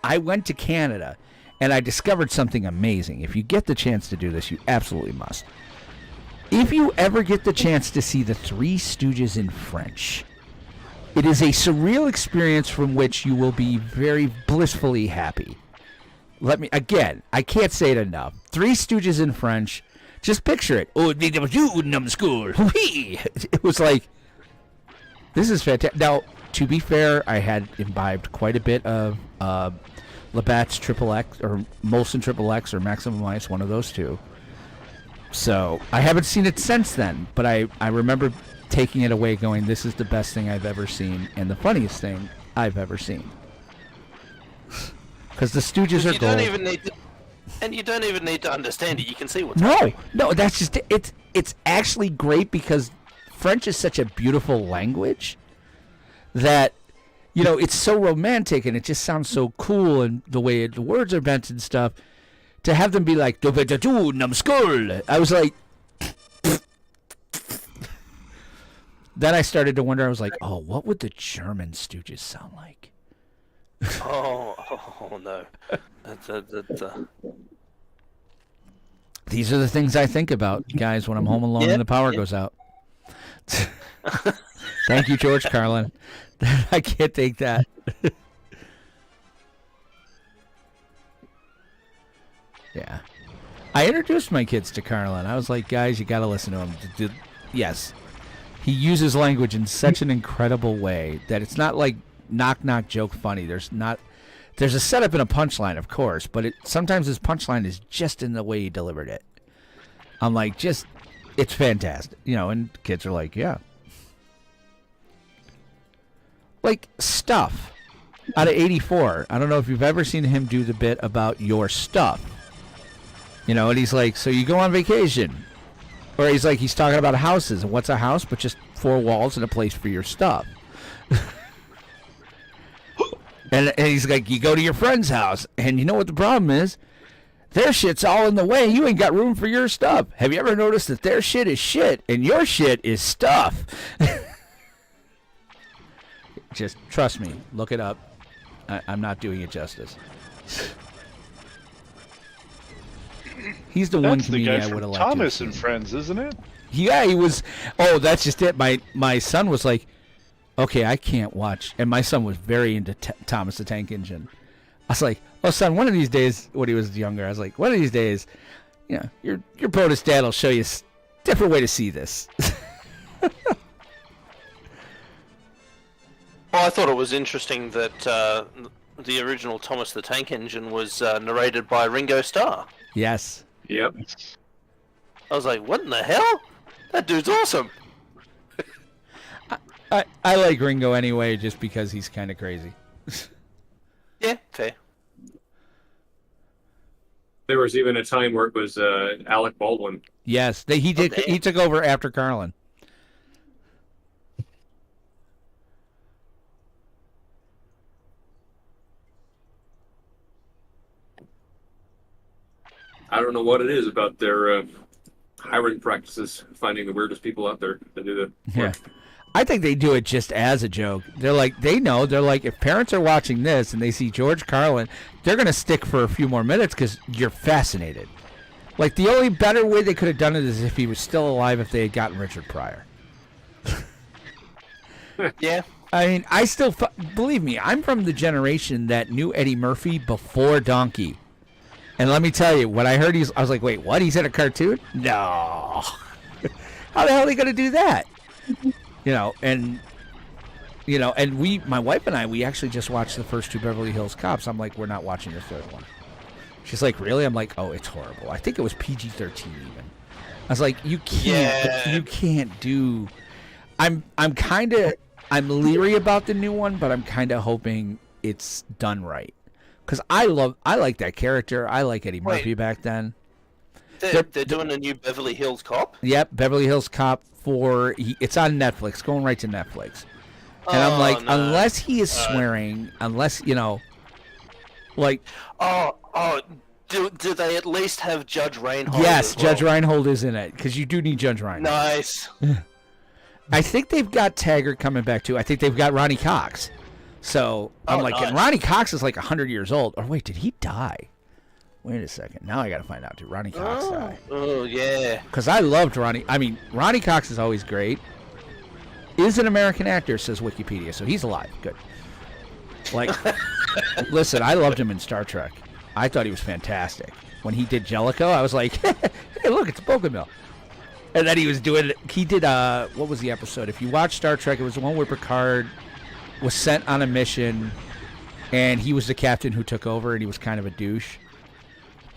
I went to Canada, and I discovered something amazing. If you get the chance to do this, you absolutely must. If you ever get the chance to see the Three Stooges in French, it is a surreal experience from which you will be very blissfully happy. Again, I can't say it enough. Three Stooges in French, just picture it. Oh, it was like, this is fantastic. Now, to be fair, I had imbibed quite a bit of Labatt's XXX, or Molson XXX, or Maximum Ice, one of those two. So, I haven't seen it since then, but I remember taking it away going, this is the best thing I've ever seen, and the funniest thing I've ever seen. Because the Stooges are gold. And you don't even need to understand it. You can see what's happening. No, that's just it. It's actually great because French is such a beautiful language that, it's so romantic and it just sounds so cool, and the way the words are bent and stuff. To have them be like, I was like, then I started to wonder, I was like, oh, what would the German Stooges sound like? Oh no. These are the things I think about, guys, when I'm home alone and the power goes out. Thank you, George Carlin. I can't take that. Yeah. I introduced my kids to Carlin. I was like, guys, you got to listen to him. Yes. He uses language in such an incredible way that it's not like knock-knock joke funny. There's a setup and a punchline, of course, but sometimes his punchline is just in the way he delivered it. I'm like, it's fantastic. And kids are like, yeah. Like, Stuff out of 84. I don't know if you've ever seen him do the bit about your stuff. And he's like, so you go on vacation. Or he's talking about houses. And what's a house? But just 4 walls and a place for your stuff. and he's like, you go to your friend's house. And you know what the problem is? Their shit's all in the way. You ain't got room for your stuff. Have you ever noticed that their shit is shit and your shit is stuff? Just trust me. Look it up. I'm not doing it justice. He's the one comedian I would have liked. Thomas and Friends, isn't it? Yeah, he was. Oh, that's just it. My son was like, okay, I can't watch. And my son was very into Thomas the Tank Engine. I was like, oh, son, one of these days, when he was younger, I was like, one of these days, your POTUS dad will show you a different way to see this. Well, I thought it was interesting that the original Thomas the Tank Engine was narrated by Ringo Starr. Yes. Yep. I was like, what in the hell? That dude's awesome. I like Ringo anyway, just because he's kind of crazy. Yeah, fair. There was even a time where it was Alec Baldwin. Yes, he did. damn. He took over after Carlin. I don't know what it is about their hiring practices, finding the weirdest people out there to do the Yeah. I think they do it just as a joke. They're like, if parents are watching this and they see George Carlin, they're going to stick for a few more minutes because you're fascinated. Like, the only better way they could have done it is if he was still alive, if they had gotten Richard Pryor. Yeah. I mean, I still, believe me, I'm from the generation that knew Eddie Murphy before Donkey. And let me tell you, when I heard I was like, wait, what? He's in a cartoon? No. How the hell are they going to do that? And my wife and I, we actually just watched the first 2 Beverly Hills Cops. I'm like, we're not watching the third one. She's like, really? I'm like, oh, it's horrible. I think it was PG-13 even. I was like, you can't do. I'm leery about the new one, but I'm kind of hoping it's done right. Because I like that character. I like Eddie Murphy back then. They're doing a new Beverly Hills Cop? Yep, Beverly Hills Cop it's on Netflix, going right to Netflix. And I'm like, no. unless he is swearing, like... Do they at least have Judge Reinhold? Yes, Judge Reinhold is in it, because you do need Judge Reinhold. Nice. I think they've got Taggart coming back, too. I think they've got Ronnie Cox. So, I'm like, nice. and Ronnie Cox is like 100 years old. Or wait, did he die? Wait a second. Now I got to find out. Did Ronnie Cox die? Oh, yeah. Because I loved Ronnie. I mean, Ronnie Cox is always great. Is an American actor, says Wikipedia. So he's alive. Good. Like, listen, I loved him in Star Trek. I thought he was fantastic. When he did Jellicoe, I was like, hey, look, it's Bogomil. And then he did, what was the episode? If you watch Star Trek, it was the one where Picard was sent on a mission, and he was the captain who took over, and he was kind of a douche.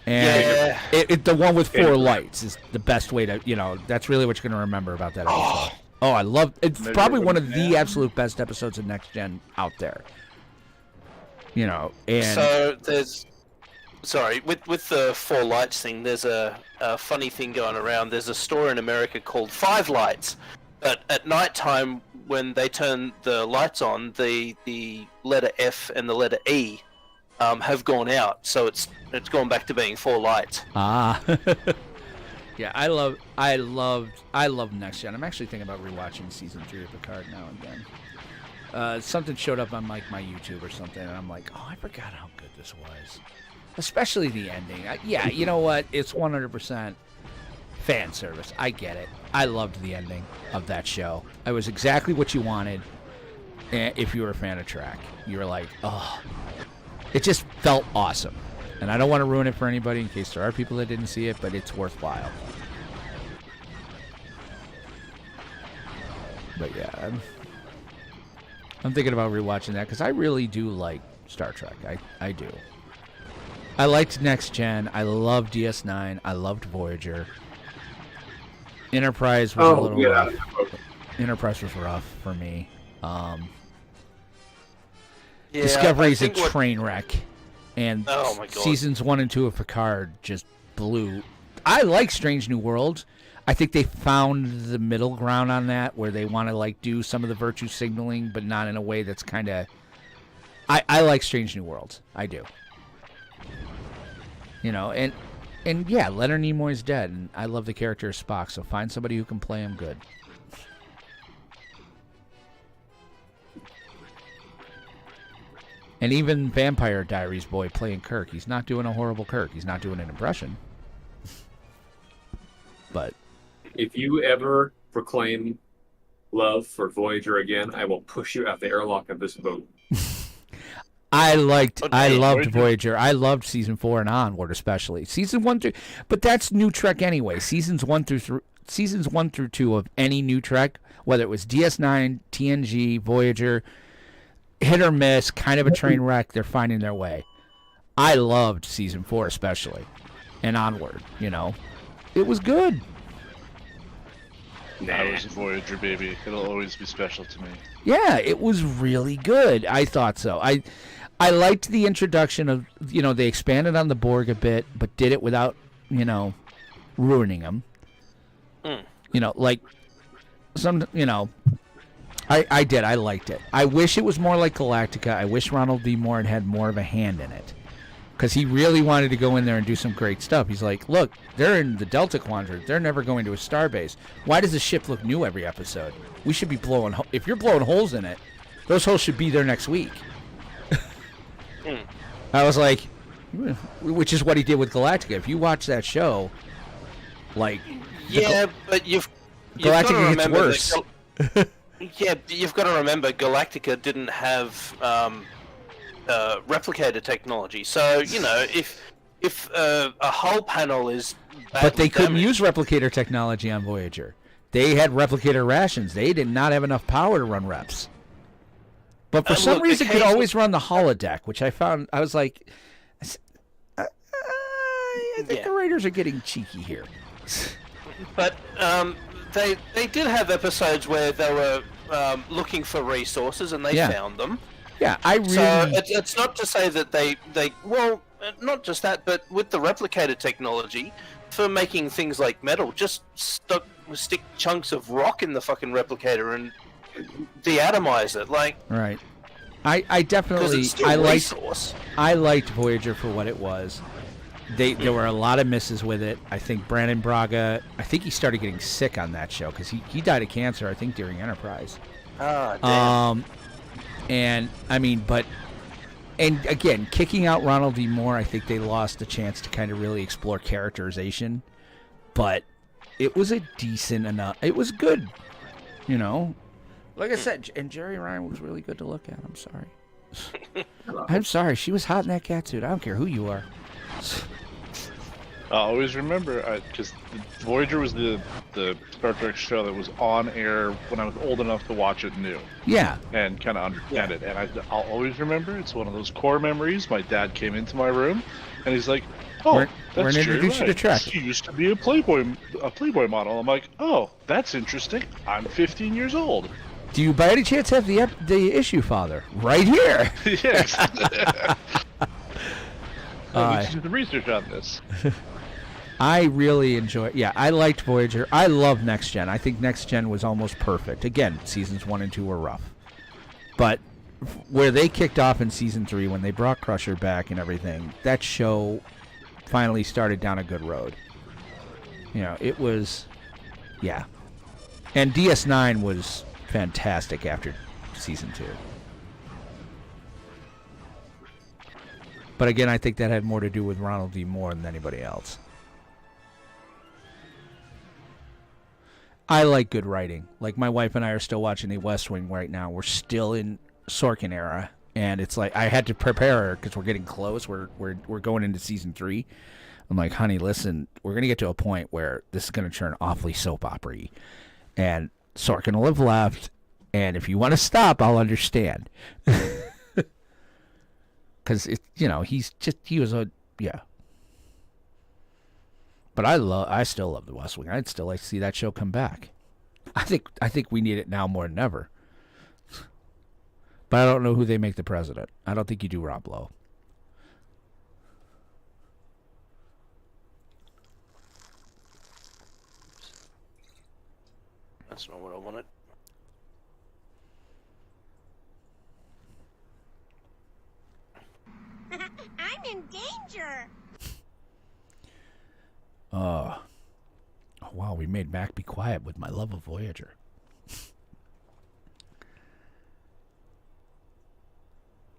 And the one with 4 lights is the best way to, that's really what you're going to remember about that episode. Oh, I love it's probably one of the absolute best episodes of Next Gen out there. And so there's, with the 4 lights thing, there's a funny thing going around. There's a store in America called 5 Lights, but at nighttime when they turn the lights on, the letter F and the letter E have gone out, so it's gone back to being 4 lights. Yeah, I love Next Gen. I'm actually thinking about rewatching season 3 of Picard now and then. Something showed up on my YouTube or something, and I'm like, oh, I forgot how good this was. Especially the ending. You know what? It's 100% fan service. I get it. I loved the ending of that show. It was exactly what you wanted. If you were a fan of Trek, you were like, oh, it just felt awesome. And I don't want to ruin it for anybody in case there are people that didn't see it, but it's worthwhile. But yeah, I'm thinking about rewatching that because I really do like Star Trek. I do. I liked Next Gen. I loved DS9. I loved Voyager. Enterprise was a little rough. Enterprise was rough for me. Discovery's a train wreck. And seasons 1 and 2 of Picard just blew. I like Strange New Worlds. I think they found the middle ground on that, where they want to do some of the virtue signaling, but not in a way that's kind of. I like Strange New Worlds. I do. And yeah, Leonard Nimoy's dead, and I love the character of Spock. So find somebody who can play him good. And even Vampire Diaries boy playing Kirk, he's not doing a horrible Kirk. He's not doing an impression. But if you ever proclaim love for Voyager again, I will push you out the airlock of this boat. I loved Voyager. I loved season 4 and onward, especially season 1 through. But that's new Trek anyway. Seasons 1 through 2 of any new Trek, whether it was DS9, TNG, Voyager. Hit or miss, kind of a train wreck. They're finding their way. I loved season 4 especially, and onward. It was good. I was a Voyager baby. It'll always be special to me. Yeah, it was really good. I thought so. I liked the introduction of, they expanded on the Borg a bit, but did it without, ruining them. Like some, I did. I liked it. I wish it was more like Galactica. I wish Ronald D. Moore had more of a hand in it. Because he really wanted to go in there and do some great stuff. He's like, look, they're in the Delta Quadrant. They're never going to a starbase. Why does the ship look new every episode? We should be blowing... If you're blowing holes in it, those holes should be there next week. I was like... Which is what he did with Galactica. If you watch that show, like... Yeah, but you've got to Galactica remember gets worse. Yeah, you've got to remember Galactica didn't have replicator technology. So, if a hull panel is But they couldn't damaged, use replicator technology on Voyager. They had replicator rations. They did not have enough power to run reps. But for some look, reason, could occasionally- always run the holodeck, which I found... I was like... I think the writers are getting cheeky here. But they did have episodes where they were looking for resources and they Yeah. found them. Yeah, I really... So it's not to say that they well, not just that, but with the replicator technology for making things like metal, just stick chunks of rock in the fucking replicator and deatomize it, like. Right. I definitely... It's still I liked... resource. I liked Voyager for what it was. There were a lot of misses with it. I think Brandon Braga, I think he started getting sick on that show because he died of cancer, I think, during Enterprise. Ah, damn. And again, kicking out Ronald D. Moore, I think they lost the chance to kind of really explore characterization. But it was a decent enough. It was good, Like I said, and Jerry Ryan was really good to look at. I'm sorry. I'm sorry. She was hot in that cat suit. I don't care who you are. I always remember, because Voyager was the Star Trek show that was on air when I was old enough to watch it new Yeah. and kind of understand it. And I'll always remember, it's one of those core memories. My dad came into my room, and he's like, "Oh, We're that's gonna Jerry introduce you to Ryan. Trek." He used to be a Playboy model." I'm like, "Oh, that's interesting. I'm 15 years old." Do you by any chance have the issue, Father? Right here. Yes. We should do the research on this. I really enjoy. Yeah, I liked Voyager. I love Next Gen. I think Next Gen was almost perfect. Again, seasons 1 and 2 were rough, but where they kicked off in season 3 when they brought Crusher back and everything, that show finally started down a good road. It was, yeah. And DS9 was fantastic after season 2. But again, I think that had more to do with Ronald D. Moore than anybody else. I like good writing. Like, my wife and I are still watching The West Wing right now. We're still in Sorkin era, and it's like I had to prepare her because we're getting close. We're going into season 3. I'm like, honey, listen, we're gonna get to a point where this is gonna turn awfully soap opera-y, and Sorkin will have left. And if you want to stop, I'll understand. Because he was a, yeah. But I still love The West Wing. I'd still like to see that show come back. I think we need it now more than ever. But I don't know who they make the president. I don't think you do Rob Lowe. That's not what I wanted. I'm in danger. Oh, wow, we made Mac be quiet with my love of Voyager.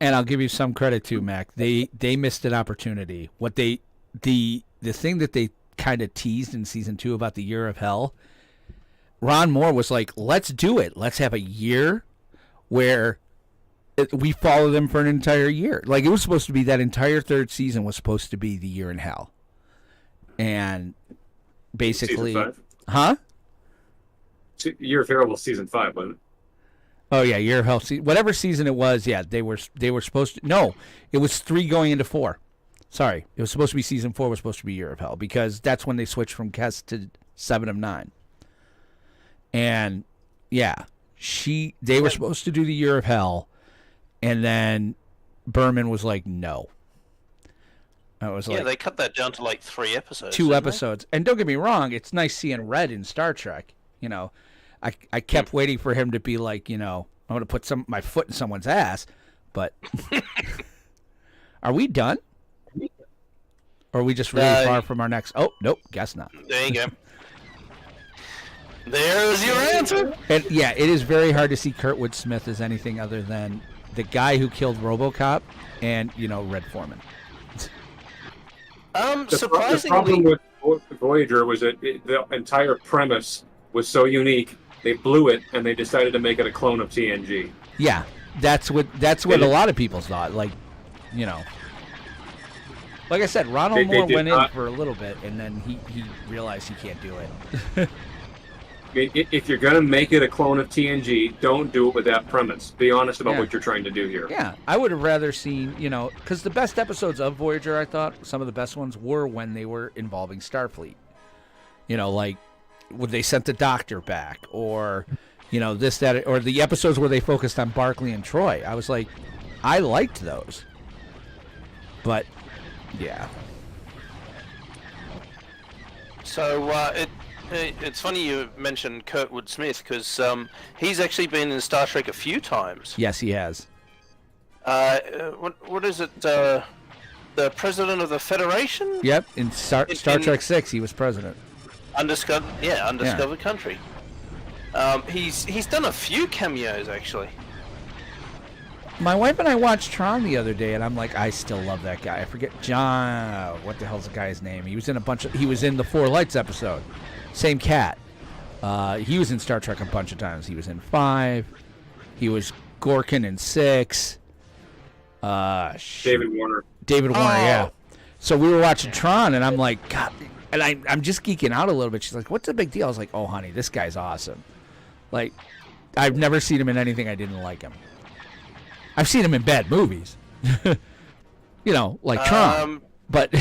And I'll give you some credit too, Mac. They missed an opportunity. What the thing that they kind of teased in season 2 about the year of hell, Ron Moore was like, let's do it. Let's have a year where we follow them for an entire year. Like, it was supposed to be that entire 3rd season was supposed to be the year in hell. And basically, Season 5? Huh? Year of Hell was season 5, wasn't it? Oh yeah, Year of Hell. Whatever season it was, yeah, they were supposed to. No, it was 3 going into 4. Sorry, it was supposed to be season 4 was supposed to be Year of Hell because that's when they switched from Kes to 7 of 9. And yeah, they were supposed to do the Year of Hell, and then Berman was like, no. I was like, they cut that down to like 3 episodes. 2 episodes. And don't get me wrong, it's nice seeing Red in Star Trek. You know, I kept waiting for him to be like, you know, I'm going to put my foot in someone's ass. But are we done? Or are we just really far from our next? Oh, nope, guess not. There you go. There's your answer. And yeah, it is very hard to see Kurtwood Smith as anything other than the guy who killed RoboCop and, you know, Red Foreman. Surprisingly, the problem with Voyager was that the entire premise was so unique. They blew it, and they decided to make it a clone of TNG. Yeah, that's what a lot of people thought. Like, you know, like I said, Ronald Moore went in for a little bit, and then he realized he can't do it. I mean, if you're going to make it a clone of TNG, don't do it with that premise. Be honest about what you're trying to do here. Yeah, I would have rather seen, you know, because the best episodes of Voyager, I thought, some of the best ones were when they were involving Starfleet. You know, like when they sent the Doctor back, or, you know, this, that, or the episodes where they focused on Barclay and Troy. I was like, I liked those. But, yeah. So, it's funny you mentioned Kurtwood Smith, because he's actually been in Star Trek a few times. Yes, he has. What is it? The president of the Federation? Yep, in Star Trek 6, he was president. Undiscovered Country. He's done a few cameos, actually. My wife and I watched Tron the other day, and I'm like, I still love that guy. I forget John. What the hell's the guy's name? He was in the Four Lights episode. Same cat. He was in Star Trek a bunch of times. He was in 5. He was Gorkin in 6. David Warner. Yeah. So we were watching Tron, and I'm like, God. And I'm just geeking out a little bit. She's like, what's the big deal? I was like, oh, honey, this guy's awesome. Like, I've never seen him in anything I didn't like him. I've seen him in bad movies. You know, like Tron. But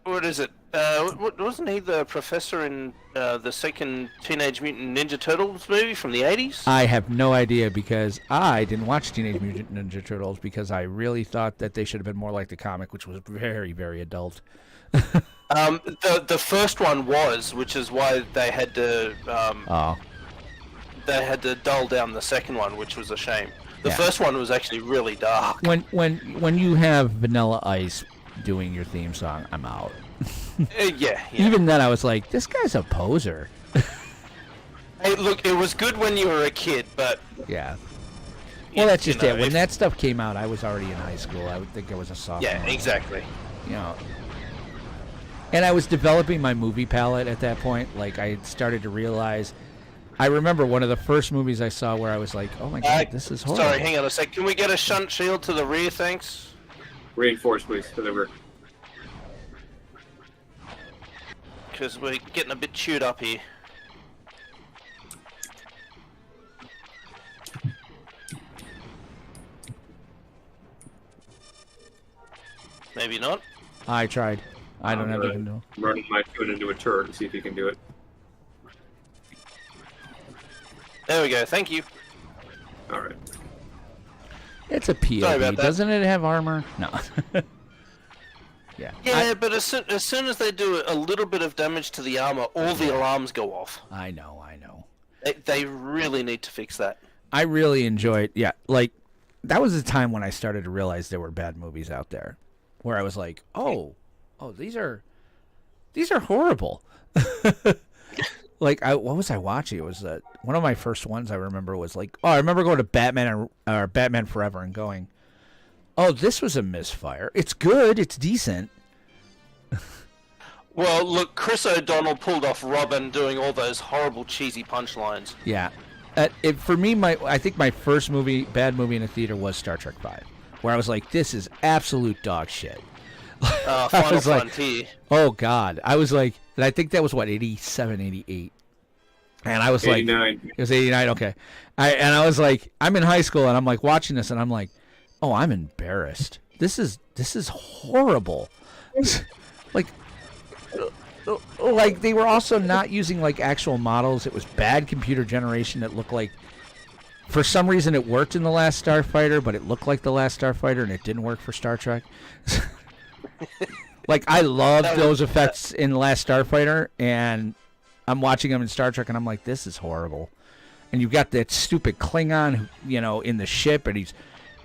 what is it? Wasn't he the professor in the second Teenage Mutant Ninja Turtles movie from the 80s? I have no idea, because I didn't watch Teenage Mutant Ninja Turtles because I really thought that they should have been more like the comic, which was very, very adult. The first one was, which is why they had to dull down the second one, which was a shame. The first one was actually really dark. When you have Vanilla Ice doing your theme song, I'm out. Yeah. Even then, I was like, this guy's a poser. Hey, look, it was good when you were a kid, but yeah. Well, that's just it. When that stuff came out, I was already in high school. I would think I was a sophomore. Yeah, exactly. You know. And I was developing my movie palette at that point. Like, I had started to realize. I remember one of the first movies I saw where I was like, oh my God, this is horrible. Sorry, hang on a sec. Can we get a shunt shield to the rear, thanks? Reinforce, please, to the rear. Because we're getting a bit chewed up here. Maybe not. I tried. I don't have to know. I'm running my tune into a turret to see if you can do it. There we go. Thank you. All right. It's a POV. Doesn't it have armor? No. Yeah. Yeah, but as soon as they do a little bit of damage to the armor, all the alarms go off. I know. They really need to fix that. I really enjoyed. Yeah, like that was the time when I started to realize there were bad movies out there, where I was like, oh, these are horrible. Like, what was I watching? It was one of my first ones I remember was like, I remember going to Batman or Batman Forever and going, oh, this was a misfire. It's good. It's decent. Well, look, Chris O'Donnell pulled off Robin doing all those horrible, cheesy punchlines. Yeah. For me, I think my first bad movie in a theater was Star Trek V, where I was like, this is absolute dog shit. Final Frontier. Like, oh, God. I was like, and I think that was, 87, 88. And I was 89. Like, it was 89, okay. And I was like, I'm in high school, and I'm like watching this, and I'm like, oh, I'm embarrassed. This is horrible. Like, like they were also not using like actual models. It was bad computer generation. It looked like, for some reason, it worked in The Last Starfighter, but it looked like The Last Starfighter, and it didn't work for Star Trek. Like, I loved those effects in The Last Starfighter, and I'm watching them in Star Trek, and I'm like, this is horrible. And you've got that stupid Klingon, you know, in the ship, and he's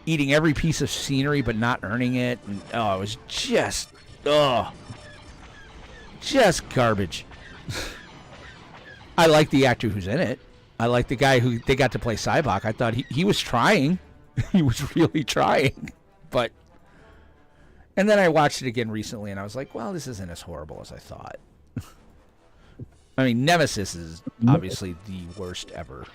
eating every piece of scenery but not earning it. And, it was just garbage. I like the actor who's in it. I like the guy who they got to play Cybok. I thought he was trying. He was really trying. But, and then I watched it again recently, and I was like, well, this isn't as horrible as I thought. I mean, Nemesis is obviously the worst ever.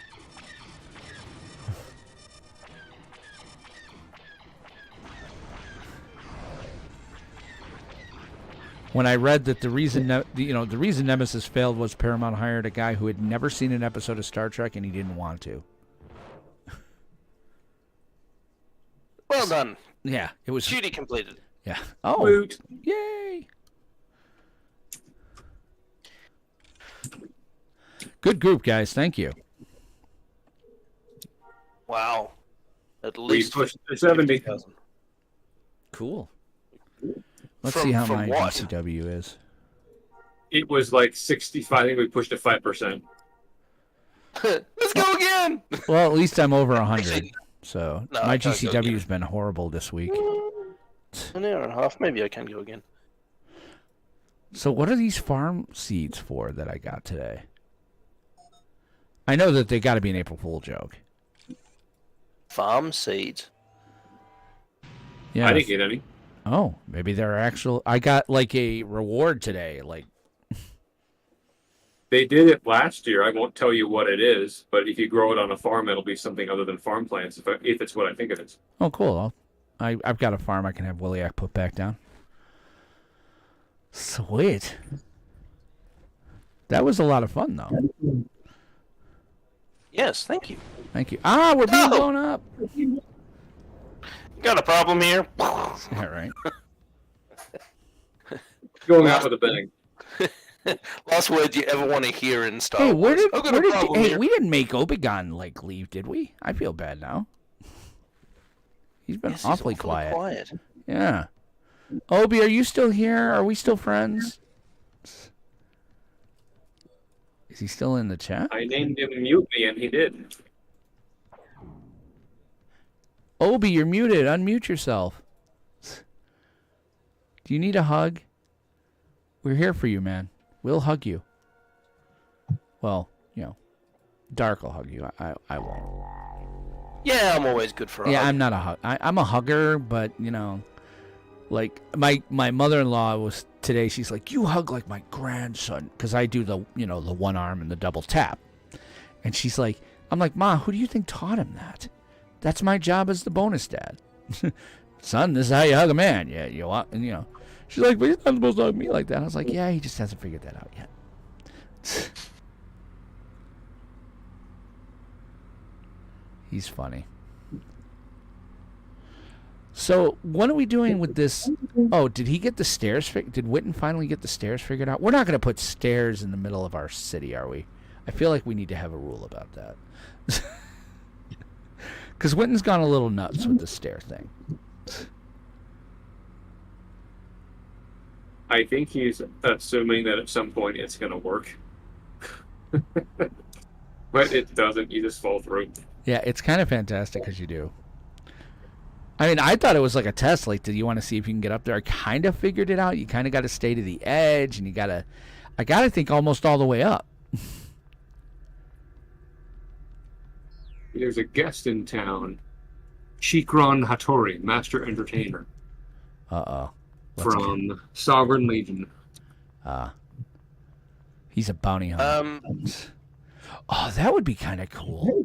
When I read that the reason Nemesis failed was Paramount hired a guy who had never seen an episode of Star Trek and he didn't want to. Well done. Yeah, it was Duty completed. Yeah. Oh, Woot. Yay! Good group, guys. Thank you. Wow. At We least pushed to 70. 50,000. Cool. Let's From- see how from my what? GCW is. It was like 65. I think we pushed to 5%. Let's go again. Well, at least I'm over 100. So No, my I can't go GCW again. has been horrible this week. An hour and a half. Maybe I can go again. So what are these farm seeds for that I got today? I know that they got to be an April Fool joke. Farm seeds. Yeah. I didn't get any. Oh, maybe they're actual. I got like a reward today. Like, They did it last year. I won't tell you what it is, but if you grow it on a farm, it'll be something other than farm plants, if it's what I think it is. oh, cool. I've got a farm I can have Williak put back down. Sweet. That was a lot of fun, though. Yes, thank you. Thank you. Ah, we're being No! blown up. Got a problem here? Yeah, right. Going out with a bang. Last word you ever want to hear in Star Hey, Wars. where I've got did a problem here. we didn't make Obi-Wan like leave, did we? I feel bad now. He's been Yes, he's awfully awfully quiet. Yeah. Obi, are you still here? Are we still friends? Is he still in the chat? I named him Mute Me, and he did. Obi, you're muted. Unmute yourself. Do you need a hug? We're here for you, man. We'll hug you. Well, you know, Dark will hug you. I won't. Yeah, I'm always good for a Yeah, hug. I'm not a hug. I'm a hugger, but you know, like my mother-in-law was today. She's like, you hug like my grandson, because I do the the one arm and the double tap. And she's like, I'm like, Ma, who do you think taught him that? That's my job as the bonus dad. Son, this is how you hug a man. Yeah, you want, and she's like, but he's not supposed to hug me like that. I was like, yeah, he just hasn't figured that out yet. He's funny. So, what are we doing with this? Oh, did he get the stairs did Witten finally get the stairs figured out? We're not going to put stairs in the middle of our city, are we? I feel like we need to have a rule about that. Because Witten's gone a little nuts with the stair thing. I think he's assuming that at some point it's going to work. But it doesn't. You just fall through. Yeah, it's kind of fantastic because you do. I mean, I thought it was like a test. Like, do you want to see if you can get up there? I kind of figured it out. You kind of got to stay to the edge, and I got to think almost all the way up. There's a guest in town. Shikron Hattori, Master Entertainer. Uh-oh. From Sovereign Legion. He's a bounty hunter. Oh, that would be kind of cool.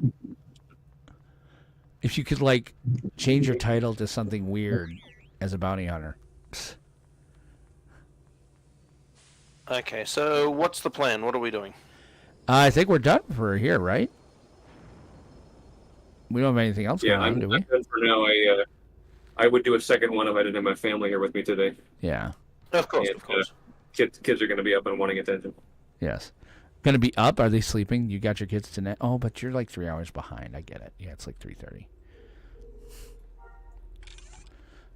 If you could, like, change your title to something weird as a bounty hunter. Okay, so what's the plan? What are we doing? I think we're done for here, right? We don't have anything else Yeah, going on, do we? I'm done for now. I would do a second one if I didn't have my family here with me today. Yeah. Of course, And, of course. Kids are going to be up and wanting attention. Yes. Going to be up? Are they sleeping? You got your kids tonight? Oh, but you're like 3 hours behind. I get it. Yeah, it's like 3:30.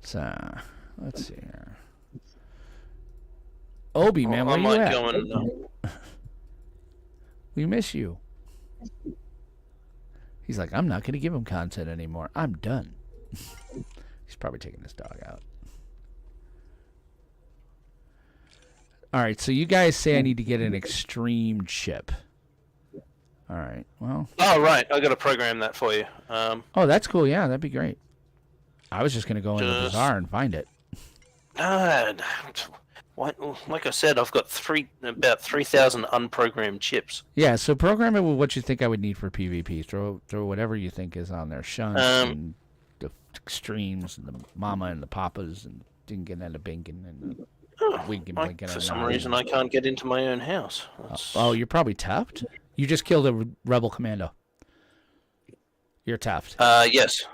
So, let's see here. Obi, man, where you at? We miss you. He's like, I'm not going to give him content anymore. I'm done. He's probably taking his dog out. All right, so you guys say I need to get an extreme chip. All right, well. Oh, right. I got to program that for you. Oh, that's cool. Yeah, that'd be great. I was just going to go in the bazaar and find it. Like I said, I've got about 3,000 unprogrammed chips. Yeah, so program it with what you think I would need for PvP. Throw whatever you think is on there. Shunts and the extremes and the mama and the papas and dinkin and the binkin and the winkin blinkin. For some reason, I can't get into my own house. Oh, you're probably tapped? You just killed a rebel commando. You're tapped. Yes.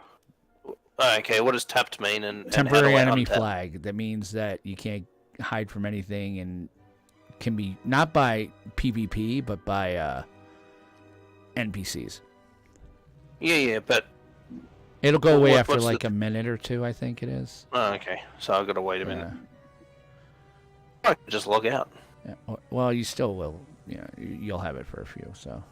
Okay, what does tapped mean? And temporary how do I enemy untap? flag. That means that you can't hide from anything and can be not by PvP but by NPCs. Yeah, but it'll go away after what's like a minute or two, I think it is. Oh, okay, so I've got to wait a minute. I can just log out. Yeah. Well, you still will. Yeah, you'll have it for a few. So,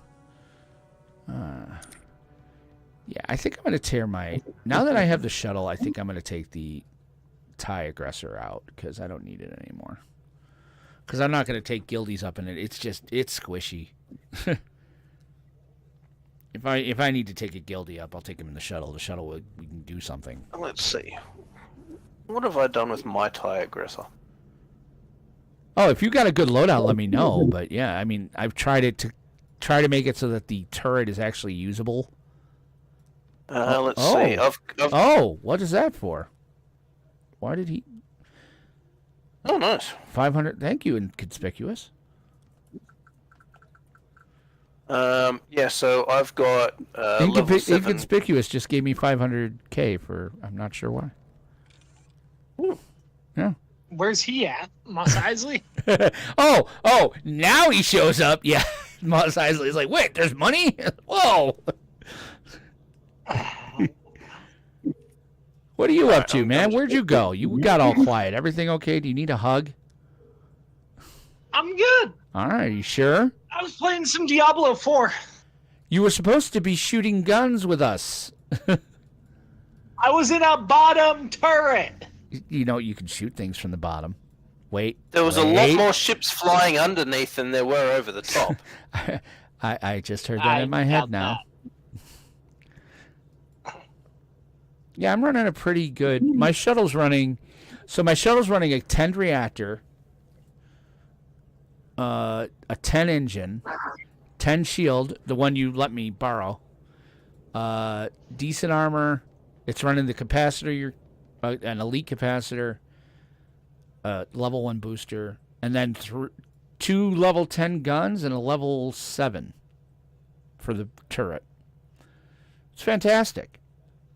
yeah, I think I'm going to tear my. Now that I have the shuttle, I think I'm going to take the TIE aggressor out because I don't need it anymore. Because I'm not going to take guildies up in it. It's squishy. If I need to take a guildie up, I'll take him in the shuttle. The shuttle we can do something. Let's see. What have I done with my TIE aggressor? Oh, if you got a good loadout, let me know. But yeah, I mean, I've tried it to make it so that the turret is actually usable. Let's see. Oh, what is that for? Why did he? Oh, nice. 500. Thank you, inconspicuous. Yeah. So I've got level 7. Inconspicuous just gave me 500K for I'm not sure why. Ooh. Yeah. Where's he at? Mos Eisley? oh, now he shows up. Yeah. Mos Eisley's like, wait, there's money? Whoa. What are you up to, man? Where'd you go? You got all quiet. Everything okay? Do you need a hug? I'm good. All right, you sure? I was playing some Diablo 4. You were supposed to be shooting guns with us. I was in a bottom turret. You know, you can shoot things from the bottom. Wait. There was a lot more ships flying underneath than there were over the top. I just heard that in my head now. Yeah, I'm running a pretty good. My shuttle's running. So my shuttle's running a 10 reactor, a 10 engine, 10 shield, the one you let me borrow, decent armor. It's running the capacitor, an elite capacitor, level 1 booster, and then 2 level 10 guns and a level 7 for the turret. It's fantastic.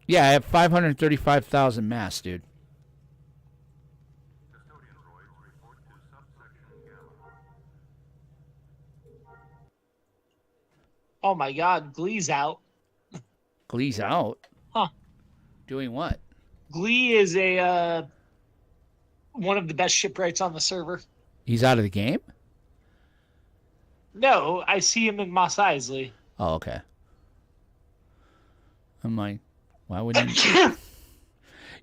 Yeah, I have 535,000 mass, dude. Oh my god, Glee's out. Glee's out? Huh. Doing what? Glee is a one of the best shipwrights on the server. He's out of the game? No, I see him in Mos Eisley. Oh, okay. I'm like, why wouldn't you?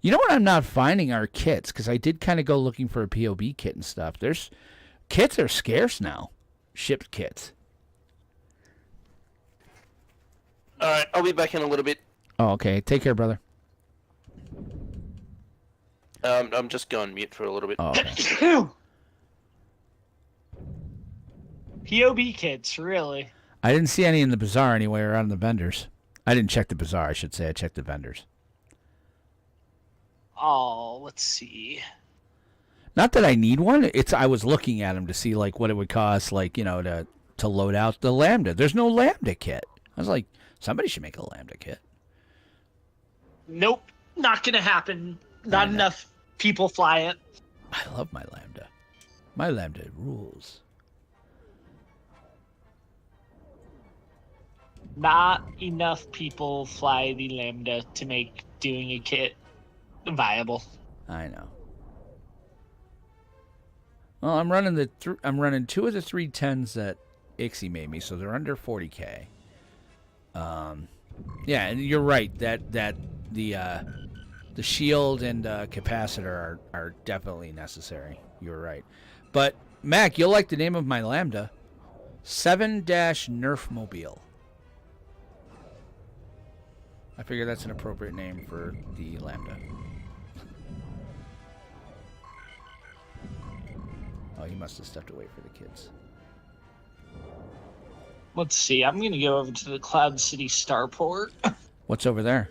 You know what I'm not finding are kits, because I did kind of go looking for a POB kit and stuff. Kits are scarce now. Shipped kits. All right, I'll be back in a little bit. Oh, okay. Take care, brother. I'm just going mute for a little bit. Oh, okay. POB kits, really. I didn't see any in the bazaar anywhere around the vendors. I didn't check the bazaar, I should say. I checked the vendors. Oh, let's see. Not that I need one. I was looking at them to see like what it would cost, like, you know, to load out the Lambda. There's no Lambda kit. I was like, somebody should make a Lambda kit. Nope, not gonna happen. Not enough people fly it. I love my Lambda. My Lambda rules. Not enough people fly the Lambda to make doing a kit viable. I know. Well, I'm running 2 of the 310s that Ixie made me, so they're under 40K. Yeah, and you're right that the shield and capacitor are definitely necessary. You're right. But Mac, you'll like the name of my Lambda. 7-Nerf Mobile. I figure that's an appropriate name for the Lambda. Oh, he must have stepped away for the kids. Let's see. I'm going to go over to the Cloud City Starport. What's over there?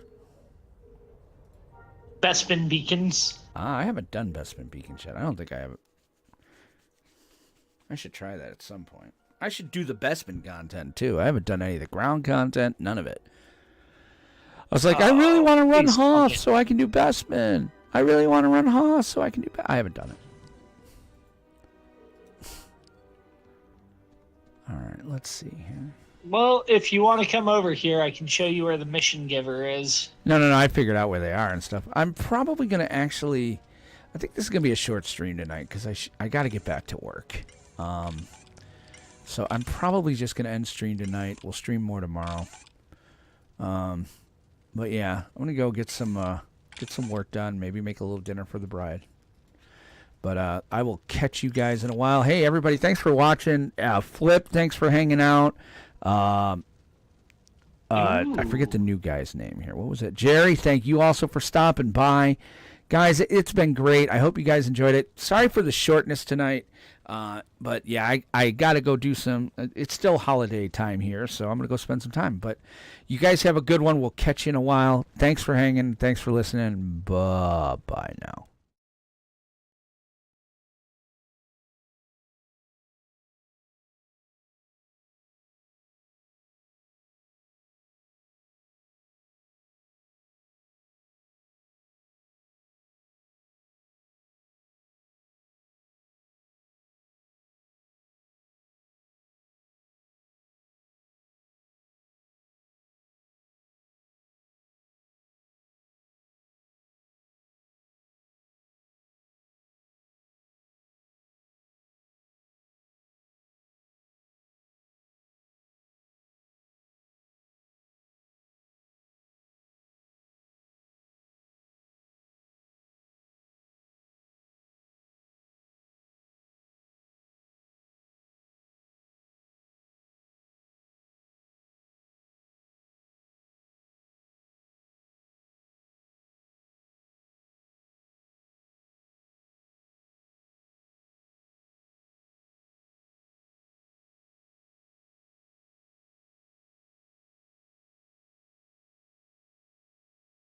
Bespin beacons. I haven't done Bespin Beacons yet. I don't think I have. I should try that at some point. I should do the Bespin content too. I haven't done any of the ground content. None of it. I was like, I really want to run Hoth so I can do Bespin. I really want to run Hoth so I can do. I haven't done it. All right, let's see here. Well, if you want to come over here, I can show you where the mission giver is. No. I figured out where they are and stuff. I'm probably going to actually... I think this is going to be a short stream tonight because I got to get back to work. So I'm probably just going to end stream tonight. We'll stream more tomorrow. But yeah, I'm going to go get some work done. Maybe make a little dinner for the bride. But I will catch you guys in a while. Hey, everybody, thanks for watching. Flip, thanks for hanging out. I forget the new guy's name here. What was it? Jerry, thank you also for stopping by. Guys, it's been great. I hope you guys enjoyed it. Sorry for the shortness tonight. But yeah, I got to go do some. It's still holiday time here, so I'm going to go spend some time. But you guys have a good one. We'll catch you in a while. Thanks for hanging. Thanks for listening. Bye-bye now.